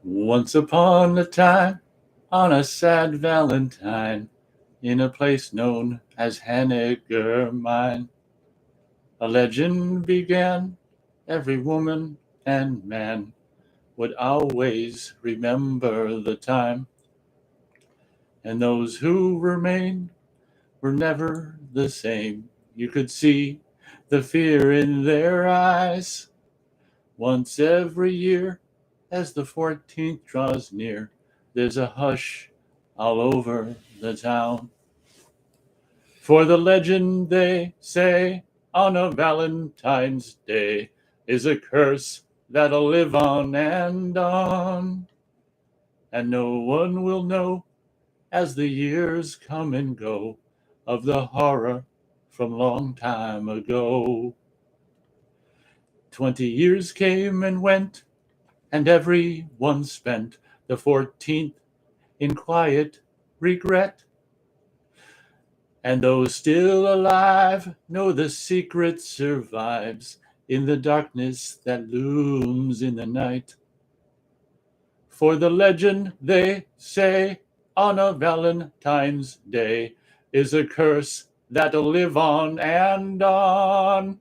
Once upon a time, on a sad Valentine, in a place known as Hanniger Mine, a legend began. Every woman and man would always remember the time, and those who remained were never the same. You could see the fear in their eyes. Once every year, as the 14th draws near, there's a hush all over the town. For the legend, they say, on a Valentine's Day is a curse that'll live on and on. And no one will know as the years come and go of the horror from long time ago. 20 years came and went, and every one spent the 14th in quiet regret. And those still alive know the secret survives in the darkness that looms in the night. For the legend, they say, on a Valentine's Day is a curse that'll live on and on.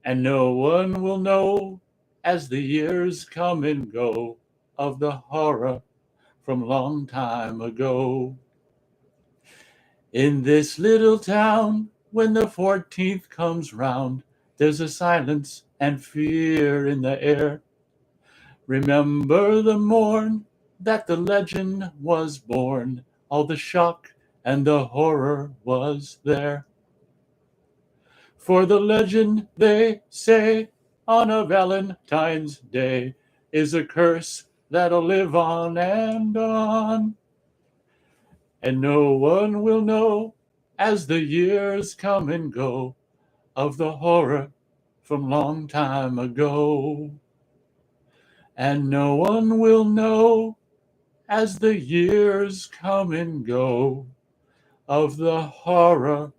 And no one will know as the years come and go of the horror from long time ago. In this little town, when the 14th comes round, there's a silence and fear in the air. Remember the morn that the legend was born, all the shock and the horror was there. For the legend, they say, on a Valentine's Day is a curse that'll live on and on. And no one will know as the years come and go of the horror from long time ago. And no one will know as the years come and go of the horror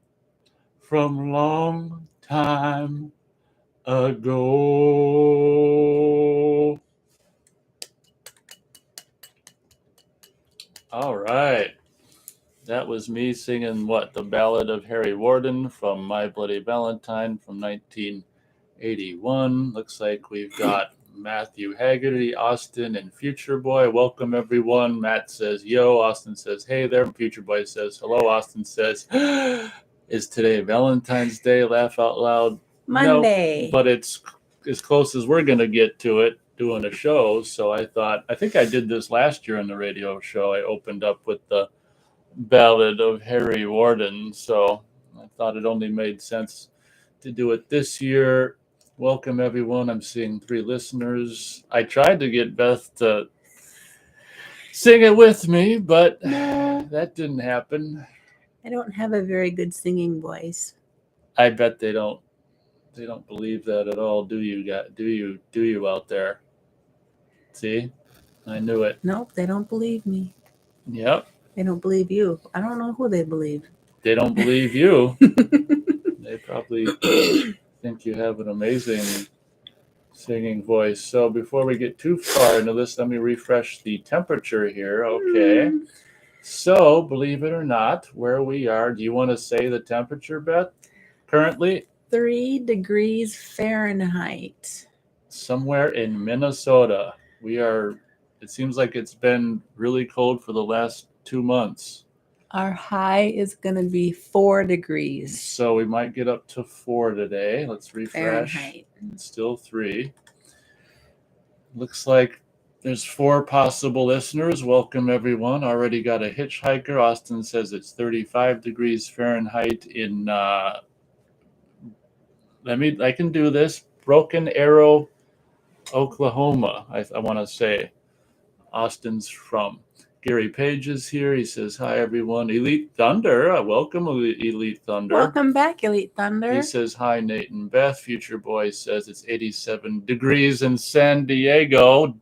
from long time ago. All right. That was me singing The Ballad of Harry Warden from My Bloody Valentine from 1981. Looks like we've got Matthew Haggerty, Austin, and Future Boy. Welcome, everyone. Matt says, yo. Austin says, hey there. Future Boy says, hello. Austin says, is today Valentine's Day? Laugh out loud. Monday. No, but it's as close as we're going to get to it doing a show. So I think I did this last year on the radio show. I opened up with the Ballad of Harry Warden, so I thought it only made sense to do it this year. Welcome, everyone. I'm seeing 3 listeners. I tried to get Beth to sing it with me, but that didn't happen. I don't have a very good singing voice. I bet they don't believe that at all, do you out there? See? I knew it. Nope, they don't believe me. Yep. They don't believe you. I don't know who they believe. They don't believe you. They probably think you have an amazing singing voice. So before we get too far into this, let me refresh the temperature here. Okay. So, believe it or not, where we are, do you want to say the temperature, Beth? Currently? 3 degrees Fahrenheit. Somewhere in Minnesota. It seems like it's been really cold for the last 2 months. Our high is going to be 4 degrees. So we might get up to 4 today. Let's refresh. Fahrenheit. It's still 3. Looks like there's 4 possible listeners. Welcome, everyone. Already got a hitchhiker. Austin says it's 35 degrees Fahrenheit in, I can do this, Broken Arrow, Oklahoma, I want to say. Austin's from. Gary Page is here. He says, hi, everyone. Elite Thunder. Welcome, Elite Thunder. Welcome back, Elite Thunder. He says, hi, Nate and Beth. Future Boy says it's 87 degrees in San Diego.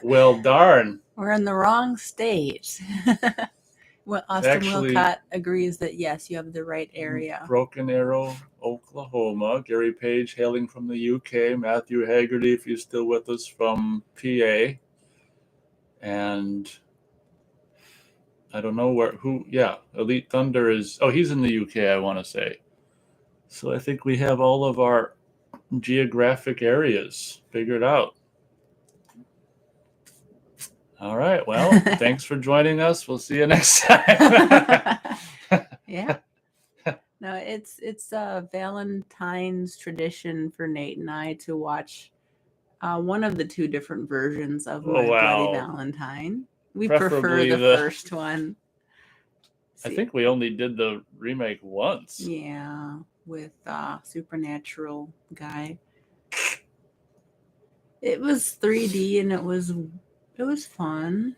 Well, darn. We're in the wrong state. Well, Austin Actually, Wilcott agrees that yes, you have the right area. Broken Arrow, Oklahoma. Gary Page hailing from the UK. Matthew Haggerty, if he's still with us, from PA. And I don't know Elite Thunder is, he's in the UK, I want to say. So I think we have all of our geographic areas figured out. All right. Well, thanks for joining us. We'll see you next time. Yeah. No, it's Valentine's tradition for Nate and I to watch one of the two different versions of My Bloody Valentine. We prefer the first one. I think we only did the remake once. Yeah, with Supernatural guy. It was 3D and it was fun.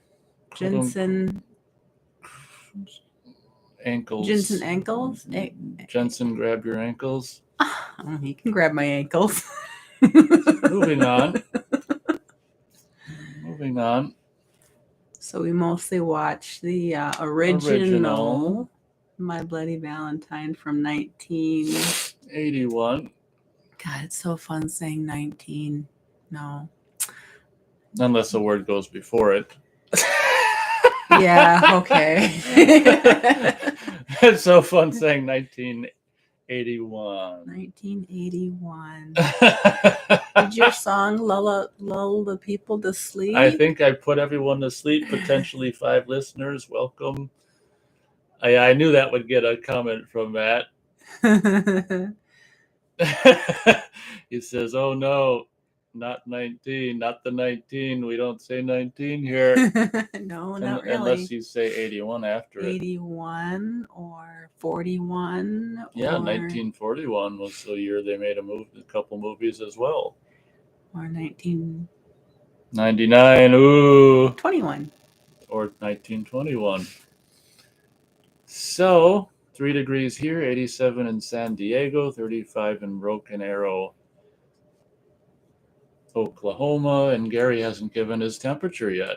Jensen ankles. Jensen, grab your ankles. Oh, he can grab my ankles. Moving on. So we mostly watched the original My Bloody Valentine from 1981. God, it's so fun saying 19. No. Unless a word goes before it. Yeah, okay. It's so fun saying 1981. 1981. Did your song lull the people to sleep? I think I put everyone to sleep, potentially 5 listeners. Welcome. I knew that would get a comment from Matt. He says, oh no, not 19, not the 19. We don't say 19 here. No, not really. Unless you say 81 after 81 or 41. Yeah, 1941 was the year they made a couple movies as well. Or 1999, ooh. 21. Or 1921. So, 3 degrees here, 87 in San Diego, 35 in Broken Arrow, Oklahoma, and Gary hasn't given his temperature yet.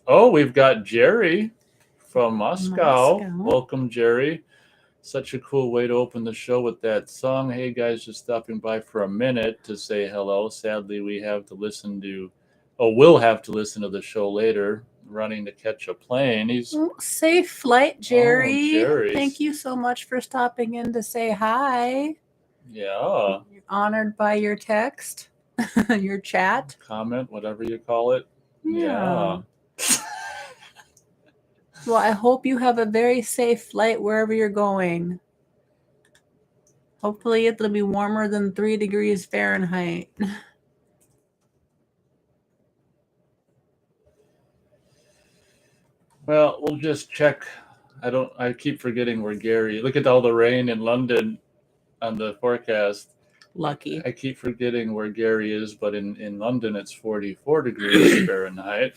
Oh, we've got Jerry from Moscow. Welcome, Jerry. Such a cool way to open the show with that song. Hey, guys, just stopping by for a minute to say hello. Sadly, we'll have to listen to the show later, running to catch a plane. Safe flight, Jerry. Jerry. Thank you so much for stopping in to say hi. Yeah. Honored by your text, your chat. Comment, whatever you call it. Yeah. Well, I hope you have a very safe flight wherever you're going. Hopefully it'll be warmer than 3 degrees Fahrenheit. Well, we'll just check. I keep forgetting where Gary. Look at all the rain in London on the forecast. Lucky. I keep forgetting where Gary is, but in London it's 44 degrees Fahrenheit.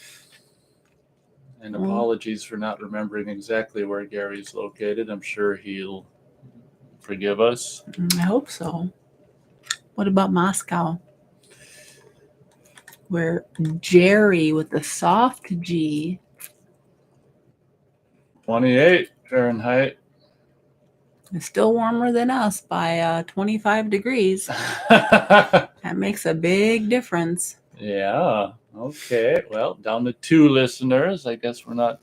And apologies for not remembering exactly where Gary's located. I'm sure he'll forgive us. I hope so. What about Moscow? Where Jerry with the soft G. 28 Fahrenheit. It's still warmer than us by 25 degrees. That makes a big difference. Yeah. Okay. Well, down to 2 listeners. I guess we're not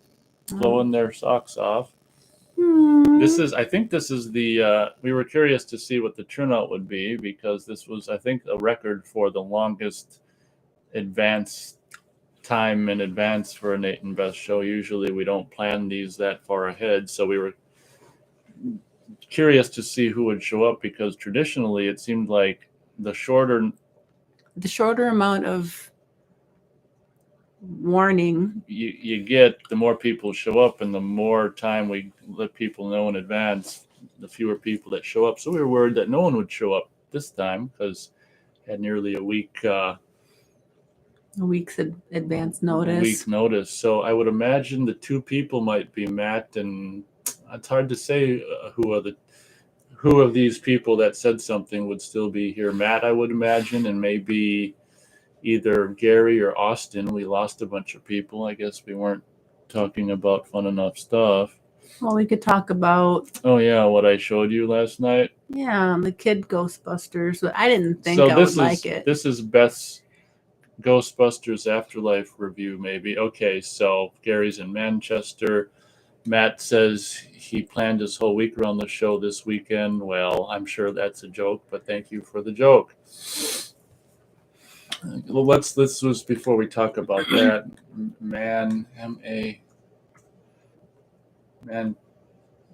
blowing their socks off. I think this is the, we were curious to see what the turnout would be because this was, I think, a record for the longest time in advance for a Nate and Beth show. Usually we don't plan these that far ahead. So we were curious to see who would show up because traditionally it seemed like the shorter amount of warning you get, the more people show up, and the more time we let people know in advance, the fewer people that show up. So we were worried that no one would show up this time because had nearly a week's advance notice. So I would imagine the 2 people might be Matt, and it's hard to say who of these people that said something would still be here. Matt, I would imagine, and maybe either Gary or Austin. We lost a bunch of people. I guess we weren't talking about fun enough stuff. Well, we could talk about. Oh yeah, what I showed you last night. Yeah, the kid Ghostbusters. But I didn't think So I would like it. This is Beth's Ghostbusters Afterlife review, maybe. Okay, so Gary's in Manchester. Matt says he planned his whole week around the show this weekend. Well, I'm sure that's a joke, but thank you for the joke. Well, this was before we talk about that.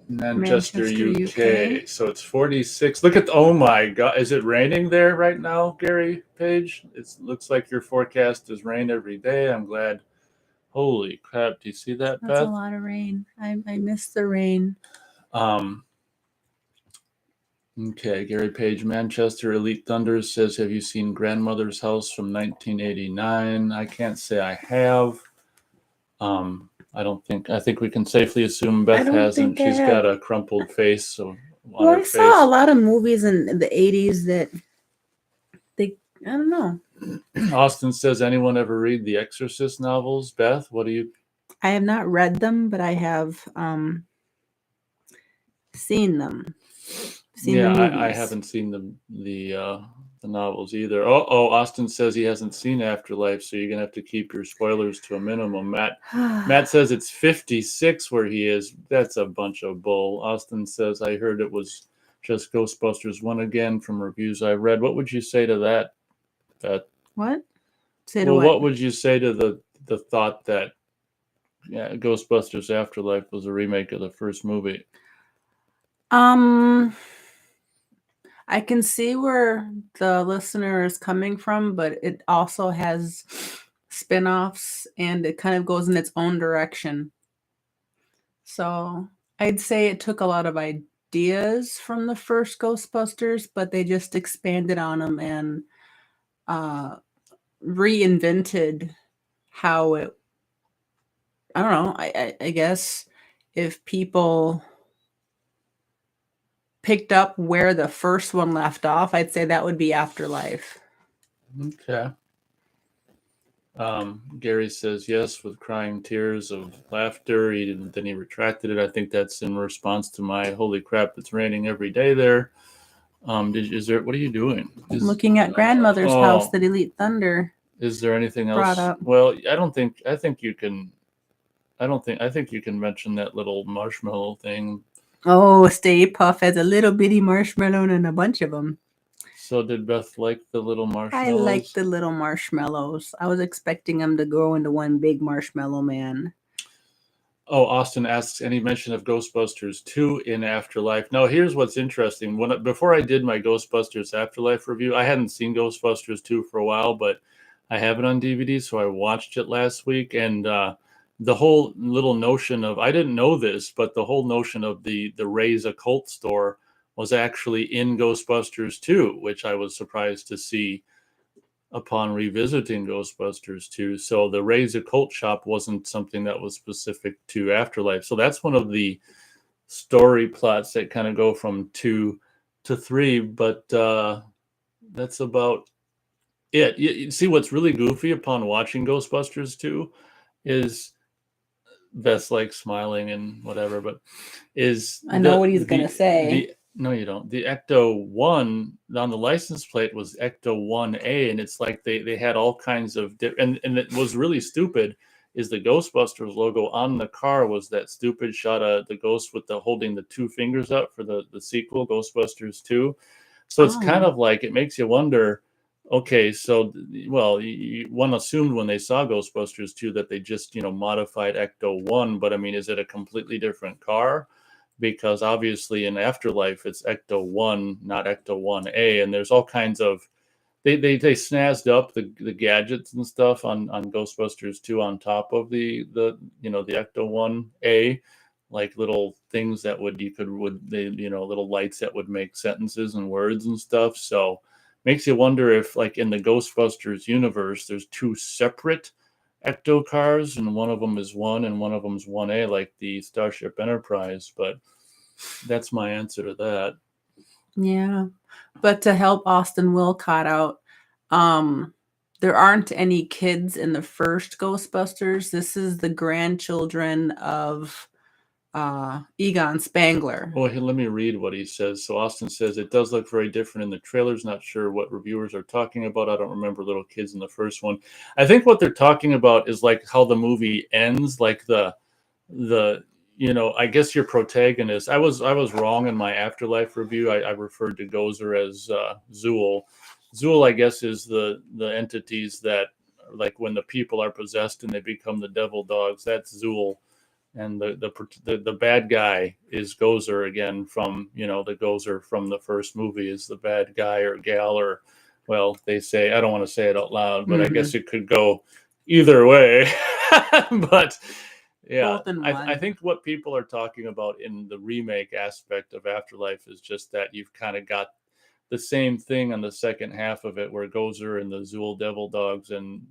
Manchester, UK. So it's 46. Look at oh my God, is it raining there right now, Gary Page? It looks like your forecast is rain every day. I'm glad. Holy crap! Do you see that, Beth? That's a lot of rain. I miss the rain. Okay, Gary Page, Manchester Elite Thunders says, have you seen Grandmother's House from 1989? I can't say I have. I think we can safely assume Beth hasn't. She's got a crumpled face. So well, I saw a lot of movies in the 80s that I don't know. Austin says, anyone ever read the Exorcist novels? Beth, what do you? I have not read them, but I have seen them. I haven't seen the novels either. Austin says he hasn't seen Afterlife, so you're gonna have to keep your spoilers to a minimum. Matt says it's 56 where he is. That's a bunch of bull. Austin says, I heard it was just Ghostbusters 1 again from reviews I read. What would you say to that, Beth? What? What would you say to the thought that Ghostbusters Afterlife was a remake of the first movie? I can see where the listener is coming from, but it also has spin-offs and it kind of goes in its own direction. So I'd say it took a lot of ideas from the first Ghostbusters, but they just expanded on them and reinvented how it. I don't know. I guess if people picked up where the first one left off, I'd say that would be Afterlife. Okay. Gary says yes with crying tears of laughter. Then he retracted it. I think that's in response to my holy crap, it's raining every day there. What are you doing? I'm looking at Grandmother's House that Elite Thunder. Is there anything else? Up. Well, I think you can mention that little marshmallow thing. Oh, Stay Puff has a little bitty marshmallow and a bunch of them. So did Beth like the little marshmallows? I like the little marshmallows. I was expecting them to grow into one big marshmallow man. Oh, Austin asks, any mention of Ghostbusters 2 in Afterlife? No, here's what's interesting. Before I did my Ghostbusters Afterlife review, I hadn't seen Ghostbusters 2 for a while, but I have it on DVD, so I watched it last week, and the whole little notion of, I didn't know this, but the whole notion of the Ray's Occult store was actually in Ghostbusters 2, which I was surprised to see upon revisiting Ghostbusters 2. So the Ray's Occult shop wasn't something that was specific to Afterlife. So that's one of the story plots that kind of go from 2 to 3, but that's about it. You see what's really goofy upon watching Ghostbusters 2 is Beth's like smiling and whatever, but I know what he's going to say. No, you don't. The Ecto 1 on the license plate was Ecto 1A, and it's like they had all kinds of and it was really stupid. Is the Ghostbusters logo on the car was that stupid shot of the ghost with the holding the two fingers up for the sequel Ghostbusters 2. So it's kind of like it makes you wonder. Okay, so one assumed when they saw Ghostbusters 2 that they just modified Ecto 1, but I mean, is it a completely different car? Because obviously in Afterlife it's Ecto 1, not Ecto 1A, and there's all kinds of they snazzed up the gadgets and stuff on Ghostbusters 2 on top of the Ecto 1A, like little things that little lights that would make sentences and words and stuff. So makes you wonder if, like, in the Ghostbusters universe, there's two separate Ecto cars, and one of them is 1 and one of them is 1A, like the Starship Enterprise. But that's my answer to that. Yeah. But to help Austin Wilcott out, there aren't any kids in the first Ghostbusters. This is the grandchildren of Egon Spangler. Well, let me read what he says. So Austin says, it does look very different in the trailers. Not sure what reviewers are talking about. I don't remember little kids in the first one. I think what they're talking about is like how the movie ends, like the I guess your protagonist. I was wrong in my Afterlife review. I referred to Gozer as Zool. Zool, I guess, is the entities that, like, when the people are possessed and they become the devil dogs. That's Zool. And the bad guy is Gozer again from, the Gozer from the first movie is the bad guy or gal, or, well, they say, I don't want to say it out loud, but I guess it could go either way. But yeah, I think what people are talking about in the remake aspect of Afterlife is just that you've kind of got the same thing on the second half of it, where Gozer and the Zool devil dogs, and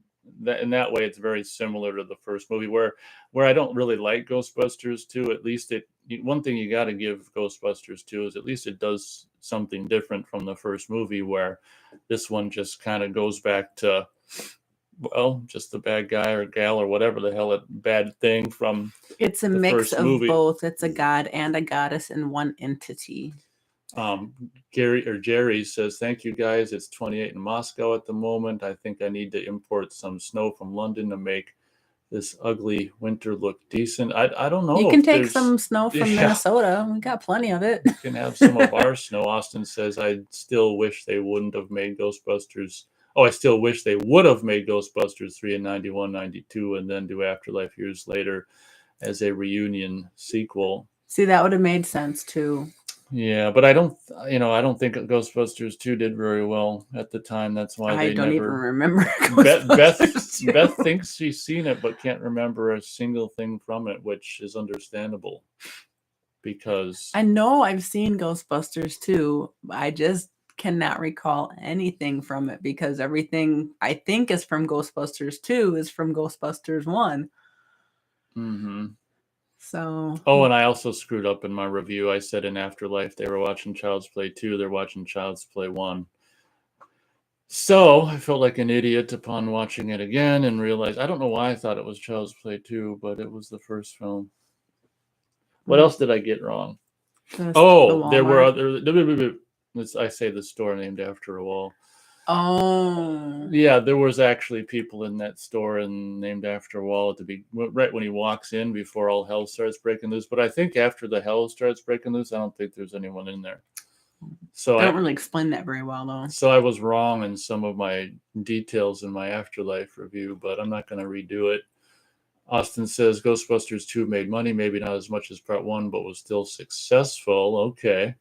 in that way it's very similar to the first movie, where I don't really like Ghostbusters 2. At least one thing you got to give Ghostbusters 2 is at least it does something different from the first movie, where this one just kind of goes back to, well, just the bad guy or gal or whatever the hell, a bad thing from it's a mix of movie. Both. It's a god and a goddess in one entity. Jerry says, thank you guys. It's 28 in Moscow at the moment. I think I need to import some snow from London to make this ugly winter look decent. I don't know. You can take some snow from Minnesota. We got plenty of it. You can have some of our snow. Austin says, I still wish they wouldn't have made Ghostbusters. Oh, I still wish they would have made Ghostbusters 3 in 91, 92, and then do Afterlife years later as a reunion sequel. See, that would have made sense too. Yeah, but I don't think Ghostbusters 2 did very well at the time. That's why I don't even remember. Beth thinks she's seen it, but can't remember a single thing from it, which is understandable. Because I know I've seen Ghostbusters 2. I just cannot recall anything from it, because everything I think is from Ghostbusters 2 is from Ghostbusters 1. Mm-hmm. So. Oh, and I also screwed up in my review. I said in Afterlife they were watching Child's Play 2. They're watching Child's Play 1. So I felt like an idiot upon watching it again and realized, I don't know why I thought it was Child's Play 2, but it was the first film. What else did I get wrong? There were other. I say the store named after a wall. Oh. Yeah, there was actually people in that store and named after a wall right when he walks in, before all hell starts breaking loose. But I think after the hell starts breaking loose, I don't think there's anyone in there. So I don't really explain that very well, though. So I was wrong in some of my details in my Afterlife review, but I'm not going to redo it. Austin says Ghostbusters 2 made money, maybe not as much as Part 1, but was still successful. Okay.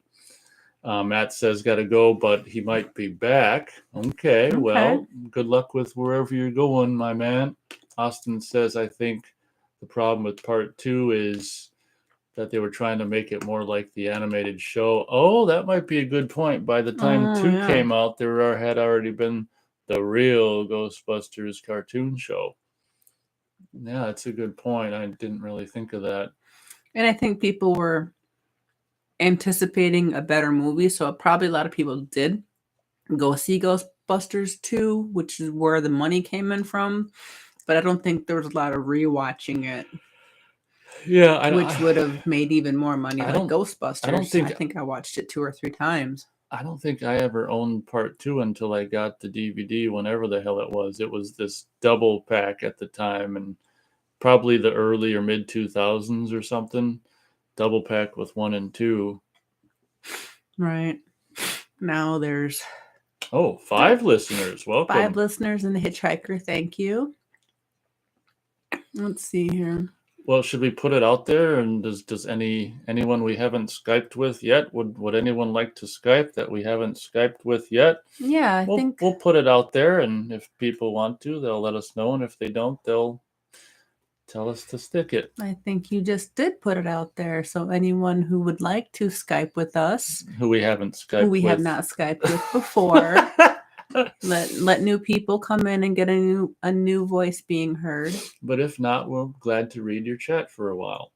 Matt says, got to go, but he might be back. Okay, well, good luck with wherever you're going, my man. Austin says, I think the problem with Part 2 is that they were trying to make it more like the animated show. Oh, that might be a good point. By the time 2 came out, there had already been the real Ghostbusters cartoon show. Yeah, that's a good point. I didn't really think of that. And I think people were anticipating a better movie, so probably a lot of people did go see Ghostbusters 2, which is where the money came in from. But I don't think there was a lot of rewatching it. Yeah, which would have made even more money. Like Ghostbusters, I think I watched it 2 or 3 times. I don't think I ever owned Part 2 until I got the DVD, whenever the hell it was. It was this double pack at the time, and probably the early or mid 2000s or something. Double pack with 1 and 2. Right. Now there's 5 listeners. Welcome. 5 listeners in the Hitchhiker. Thank you. Let's see here. Well, should we put it out there? And does anyone we haven't Skyped with yet? Would anyone like to Skype that we haven't Skyped with yet? Yeah, I think we'll put it out there, and if people want to, they'll let us know, and if they don't, they'll tell us to stick it. I think you just did put it out there. So anyone who would like to Skype with us, who we haven't Skyped who we have not Skyped with before, let new people come in and get a new voice being heard. But if not, we're glad to read your chat for a while.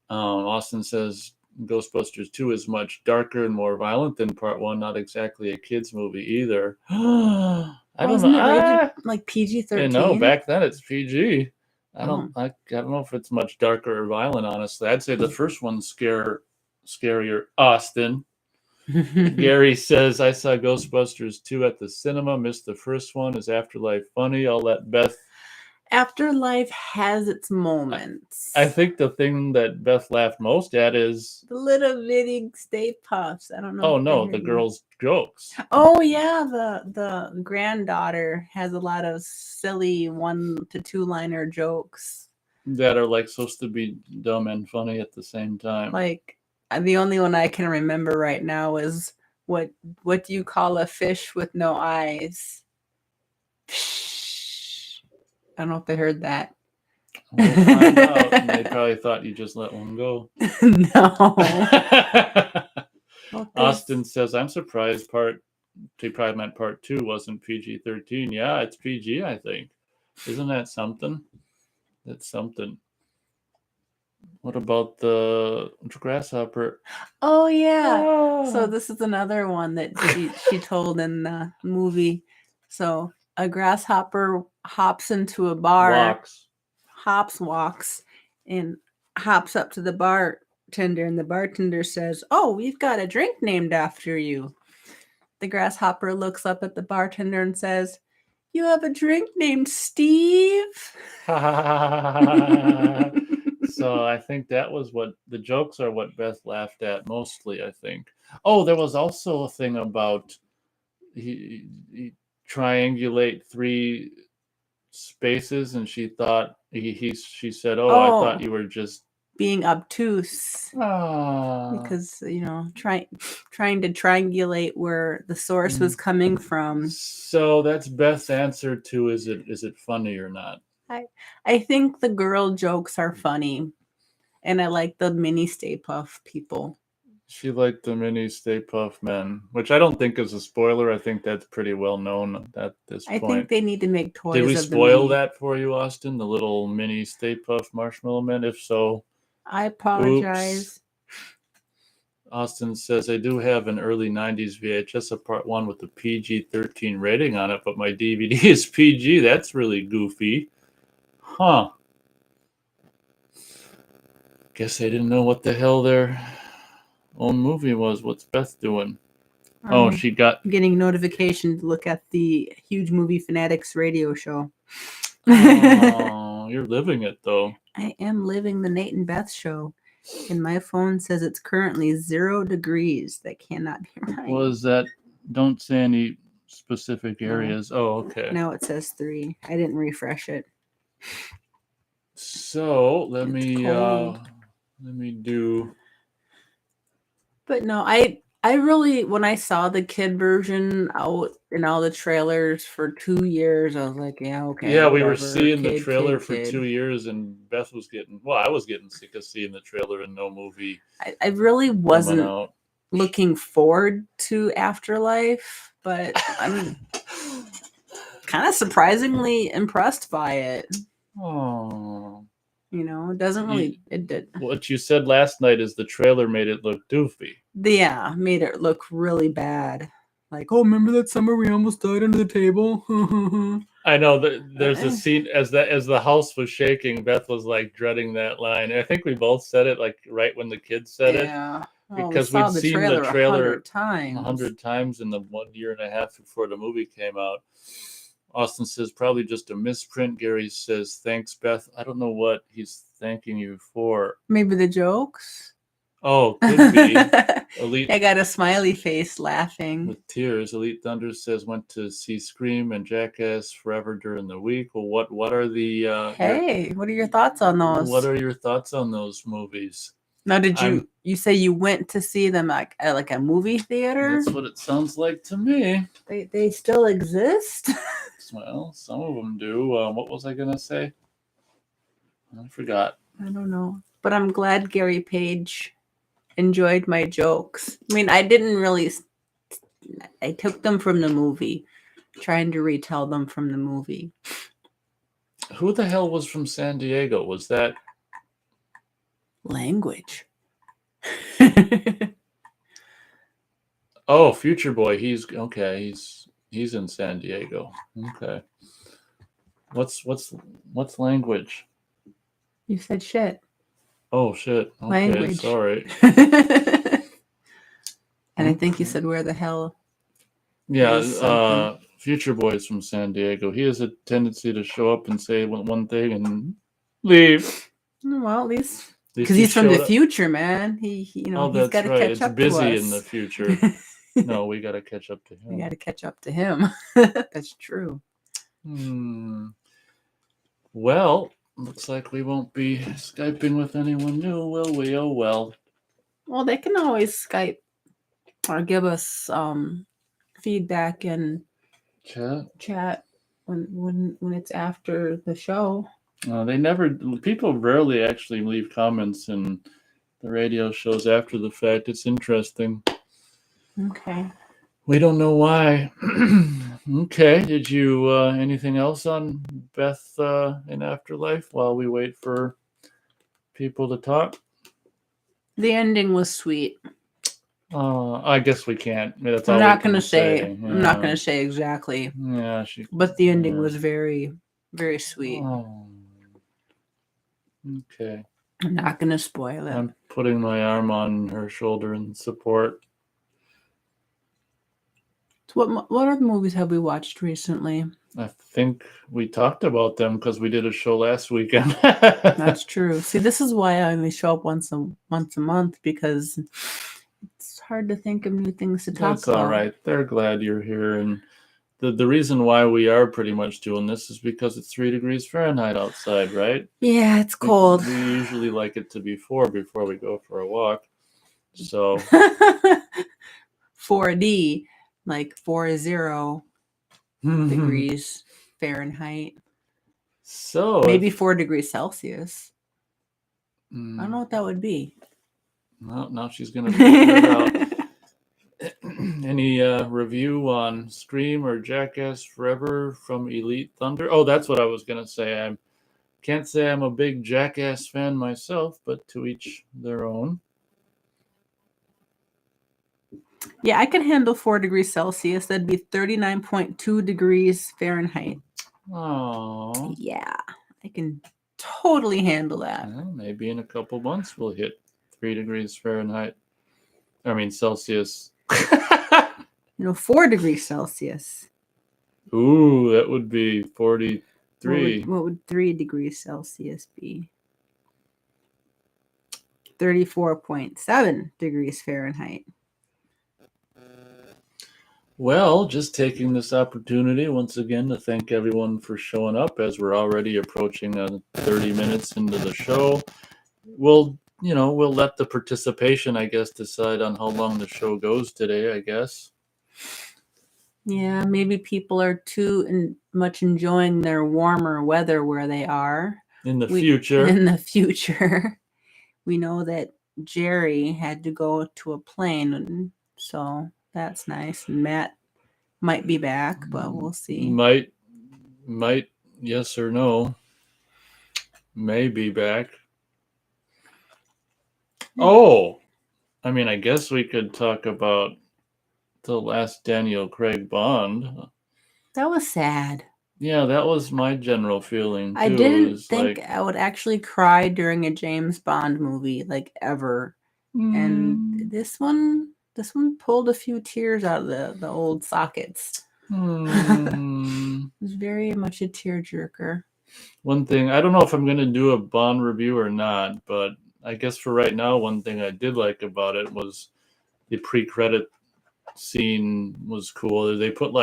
Austin says Ghostbusters 2 is much darker and more violent than Part 1. Not exactly a kids movie either. I don't Wasn't know. it rated like PG-13? No, back then it's PG. I Oh. don't know if it's much darker or violent, honestly. I'd say the first one's scarier. Austin. Gary says, I saw Ghostbusters 2 at the cinema, missed the first one. Is Afterlife funny? I'll let Beth. Afterlife has its moments. I think the thing that Beth laughed most at is the little bitty Stay Puffs. I don't know. Oh no, the girl's jokes. Oh yeah, the granddaughter has a lot of silly 1 to 2 liner jokes that are like supposed to be dumb and funny at the same time. Like the only one I can remember right now is what do you call a fish with no eyes? I don't know if they heard that. We'll find out. And they probably thought you just let one go. No. Austin says, I'm surprised he probably meant part 2 wasn't PG-13. Yeah, it's PG, I think. Isn't that something? That's something. What about the Grasshopper? Oh yeah. Oh. So this is another one that she told in the movie. So a grasshopper hops into a bar. Walks, and hops up to the bartender, and the bartender says, "Oh, we've got a drink named after you." The grasshopper looks up at the bartender and says, "You have a drink named Steve?" So I think that was what the jokes are, what Beth laughed at mostly, I think. Oh, there was also a thing about he triangulate 3 spaces, and she thought she said, I thought you were just being obtuse. Because trying to triangulate where the source was coming from. So that's Beth's answer to is it funny or not? I think the girl jokes are funny, and I like the mini Stay Puft people. She liked the mini Stay Puft men, which I don't think is a spoiler. I think that's pretty well known at this point. I think they need to make toys. Did we spoil that for you, Austin? The little mini Stay Puft marshmallow men? If so, I apologize. Oops. Austin says, I do have an early 90s VHS of part 1 with a PG-13 rating on it, but my DVD is PG. That's really goofy. Huh. Guess they didn't know what the hell their own movie was. What's Beth doing? She got getting notification to look at the Huge Movie Fanatics radio show. Oh, you're living it though. I am living the Nate and Beth show, and my phone says it's currently 0 degrees. That cannot be right. Was that? Don't say any specific areas. No. Oh, okay. Now it says 3. I didn't refresh it. So let me do. But no, I really, when I saw the kid version out in all the trailers for 2 years, I was like, yeah, okay. Yeah, we were seeing the trailer for 2 years, and Beth was I was getting sick of seeing the trailer and no movie. I really wasn't looking forward to Afterlife, but I'm kind of surprisingly impressed by it. Oh. It doesn't really. It did. What you said last night is the trailer made it look doofy. Yeah, made it look really bad. Like, oh, remember that summer we almost died under the table? I know that there's a scene as the house was shaking. Beth was like dreading that line. And I think we both said it like right when the kids said it. Yeah, because we'd seen the trailer 100 times in the 1.5 years before the movie came out. Austin says, probably just a misprint. Gary says, thanks, Beth. I don't know what he's thanking you for. Maybe the jokes? Oh, could be. Elite. I got a smiley face laughing. With tears. Elite Thunder says, went to see Scream and Jackass Forever during the week. Well, what are the... what are your thoughts on those? What are your thoughts on those movies? Now, did you say you went to see them at like a movie theater? That's what it sounds like to me. They still exist? Well, some of them do. What was I going to say? I forgot. I don't know. But I'm glad Gary Page enjoyed my jokes. I mean, I didn't really... I took them from the movie, trying to retell them from the movie. Who the hell was from San Diego? Was that... Language. Oh, Future Boy. He's okay. He's He's in San Diego. Okay. What's language? You said shit. Oh shit. Okay, language. Sorry. And I think you said where the hell. Yeah, Future Boy's from San Diego. He has a tendency to show up and say one thing and leave. Well, at least because he's from the future, man. He he's got to catch up to us. It's busy in the future. No, we got to catch up to him. We got to catch up to him. That's true. Well, looks like we won't be Skyping with anyone new, will we? Oh well. Well, they can always Skype or give us feedback and chat when it's after the show. People rarely actually leave comments in the radio shows after the fact. It's interesting. Okay. We don't know why. Okay. Did you anything else on Beth in Afterlife while we wait for people to talk? The ending was sweet. I guess we can't. That's I'm all not going to say. Yeah. I'm not going to say exactly. Yeah, but the ending was very, very sweet. Oh. Okay. I'm not going to spoil it. I'm putting my arm on her shoulder in support. So what other movies have we watched recently? I think we talked about them because we did a show last weekend. That's true. See, this is why I only show up once a month, because it's hard to think of new things to talk about. That's all right. They're glad you're here. And the reason why we are pretty much doing this is because it's 3 degrees Fahrenheit outside, right? Yeah, it's cold. We usually like it to be 4 before we go for a walk. So 4D, like 40 degrees Fahrenheit. So maybe 4 degrees Celsius. I don't know what that would be. Well, now she's going to figure it out. Any review on Scream or Jackass Forever from Elite Thunder? Oh, that's what I was going to say. I can't say I'm a big Jackass fan myself, but to each their own. Yeah, I can handle 4 degrees Celsius. That'd be 39.2 degrees Fahrenheit. Oh. Yeah, I can totally handle that. Well, maybe in a couple months we'll hit 3 degrees Fahrenheit. I mean, Celsius. 4 degrees Celsius. Ooh, that would be 43. What would 3 degrees Celsius be? 34.7 degrees Fahrenheit. Well, just taking this opportunity once again to thank everyone for showing up as we're already approaching 30 minutes into the show. We'll let the participation, I guess, decide on how long the show goes today, I guess. Yeah, maybe people are too much enjoying their warmer weather where they are. In the future. We know that Jerry had to go to a plane, so that's nice. And Matt might be back, but we'll see. Might, yes or no. May be back. Oh, I mean, I guess we could talk about the last Daniel Craig Bond. That was sad. Yeah, that was my general feeling, too. I didn't think I would actually cry during a James Bond movie, like, ever. And this one pulled a few tears out of the old sockets. It was very much a tearjerker. One thing, I don't know if I'm going to do a Bond review or not, but I guess for right now, one thing I did like about it was the pre-credit scene was cool. They put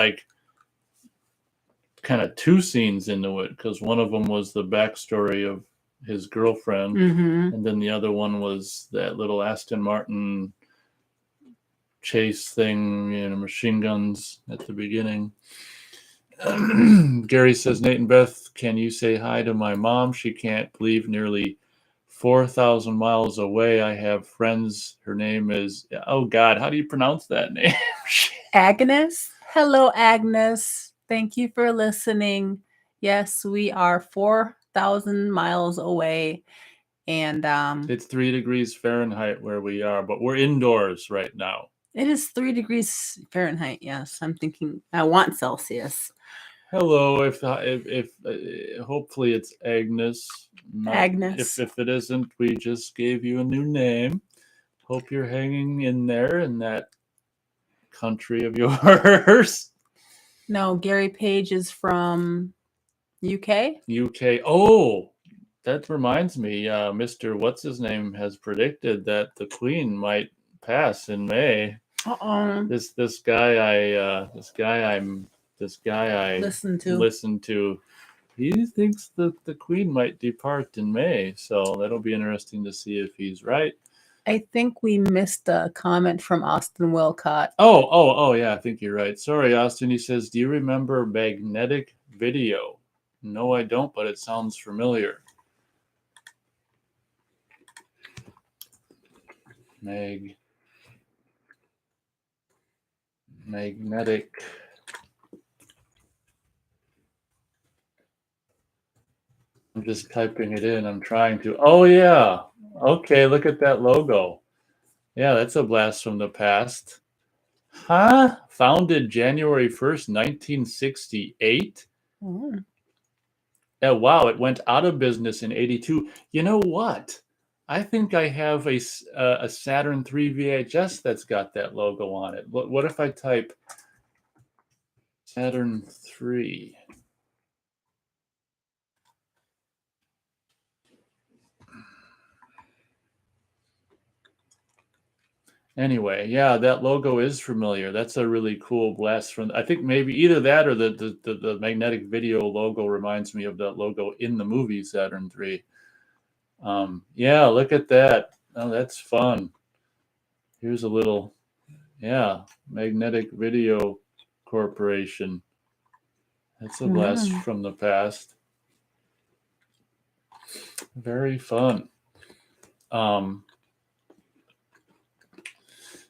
kind of 2 scenes into it, because one of them was the backstory of his girlfriend, and then the other one was that little Aston Martin chase thing, machine guns at the beginning. Gary says, Nate and Beth, can you say hi to my mom? She can't believe nearly 4,000 miles away I have friends. Her name is, oh God, how do you pronounce that name? Agnes. Hello, Agnes. Thank you for listening. Yes, we are 4,000 miles away. And it's 3 degrees Fahrenheit where we are, but we're indoors right now. It is 3 degrees Fahrenheit. Yes, I'm thinking I want Celsius. Hello, if hopefully it's Agnes. Agnes. If it isn't, we just gave you a new name. Hope you're hanging in there in that country of yours. No, Gary Page is from UK. UK. Oh, that reminds me. Mr. What's his name has predicted that the Queen might pass in May. This guy I listened to. He thinks that the Queen might depart in May, so that'll be interesting to see if he's right. I think we missed a comment from Austin Wilcott. Oh, yeah, I think you're right. Sorry, Austin. He says, do you remember Magnetic Video? No, I don't, but it sounds familiar. Magnetic. I'm just typing it in. I'm trying to. Oh, yeah. Okay, look at that logo. Yeah, that's a blast from the past. Huh? Founded January 1st, 1968? Oh. Yeah, wow, it went out of business in 82. You know what? I think I have a Saturn III VHS that's got that logo on it. What if I type Saturn III? Anyway, yeah, that logo is familiar. That's a really cool blast from. I think maybe either that or the Magnetic Video logo reminds me of that logo in the movie Saturn III. Yeah, look at that. Oh, that's fun. Here's a little, yeah, Magnetic Video Corporation. That's a blast from the past. Very fun.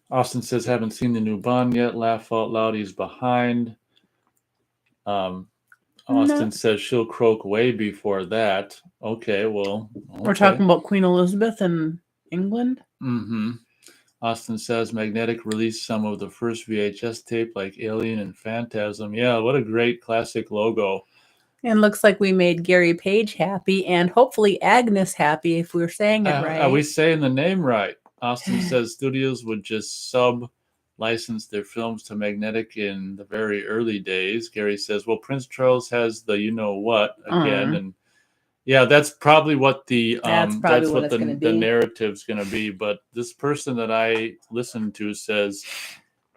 Austin says, haven't seen the new Bond yet. Laugh out loud, he's behind. Austin says she'll croak way before that. Okay, well. Okay. We're talking about Queen Elizabeth in England? Mm-hmm. Austin says Magnetic released some of the first VHS tape like Alien and Phantasm. Yeah, what a great classic logo. And looks like we made Gary Page happy and hopefully Agnes happy if we're saying it right. Are we saying the name right? Austin says studios would just sub-license their films to Magnetic in the very early days. Gary says, well, Prince Charles has the you-know-what again. And yeah, that's probably what the narrative's going to be. But this person that I listened to says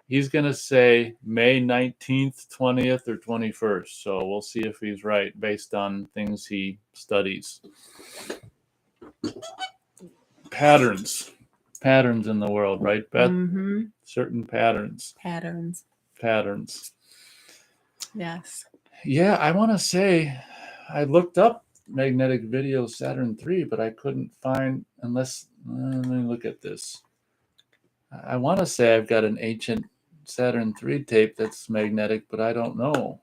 he's going to say May 19th, 20th, or 21st. So we'll see if he's right based on things he studies. Patterns in the world, right, Beth? Mm-hmm. Certain patterns. Yes. Yeah, I want to say I looked up Magnetic Video Saturn III, but I couldn't find, unless, let me look at this. I want to say I've got an ancient Saturn III tape that's magnetic, but I don't know.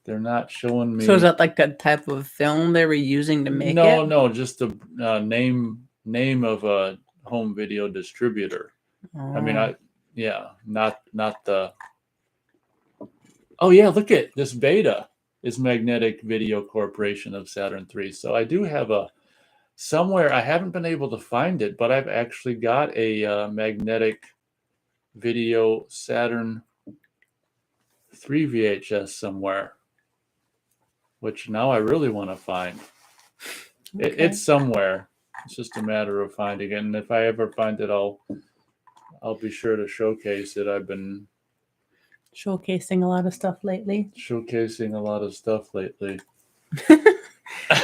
They're not showing me. So is that like a type of film they were using to make it? No, just the name of a home video distributor. I mean, not the. Oh yeah, look at this beta is Magnetic Video Corporation of Saturn III. So I do have somewhere. I haven't been able to find it, but I've actually got a Magnetic Video Saturn III VHS somewhere, which now I really want to find. Okay. It's somewhere. It's just a matter of finding it, and if I ever find it, I'll be sure to showcase it. I've been showcasing a lot of stuff lately. Is there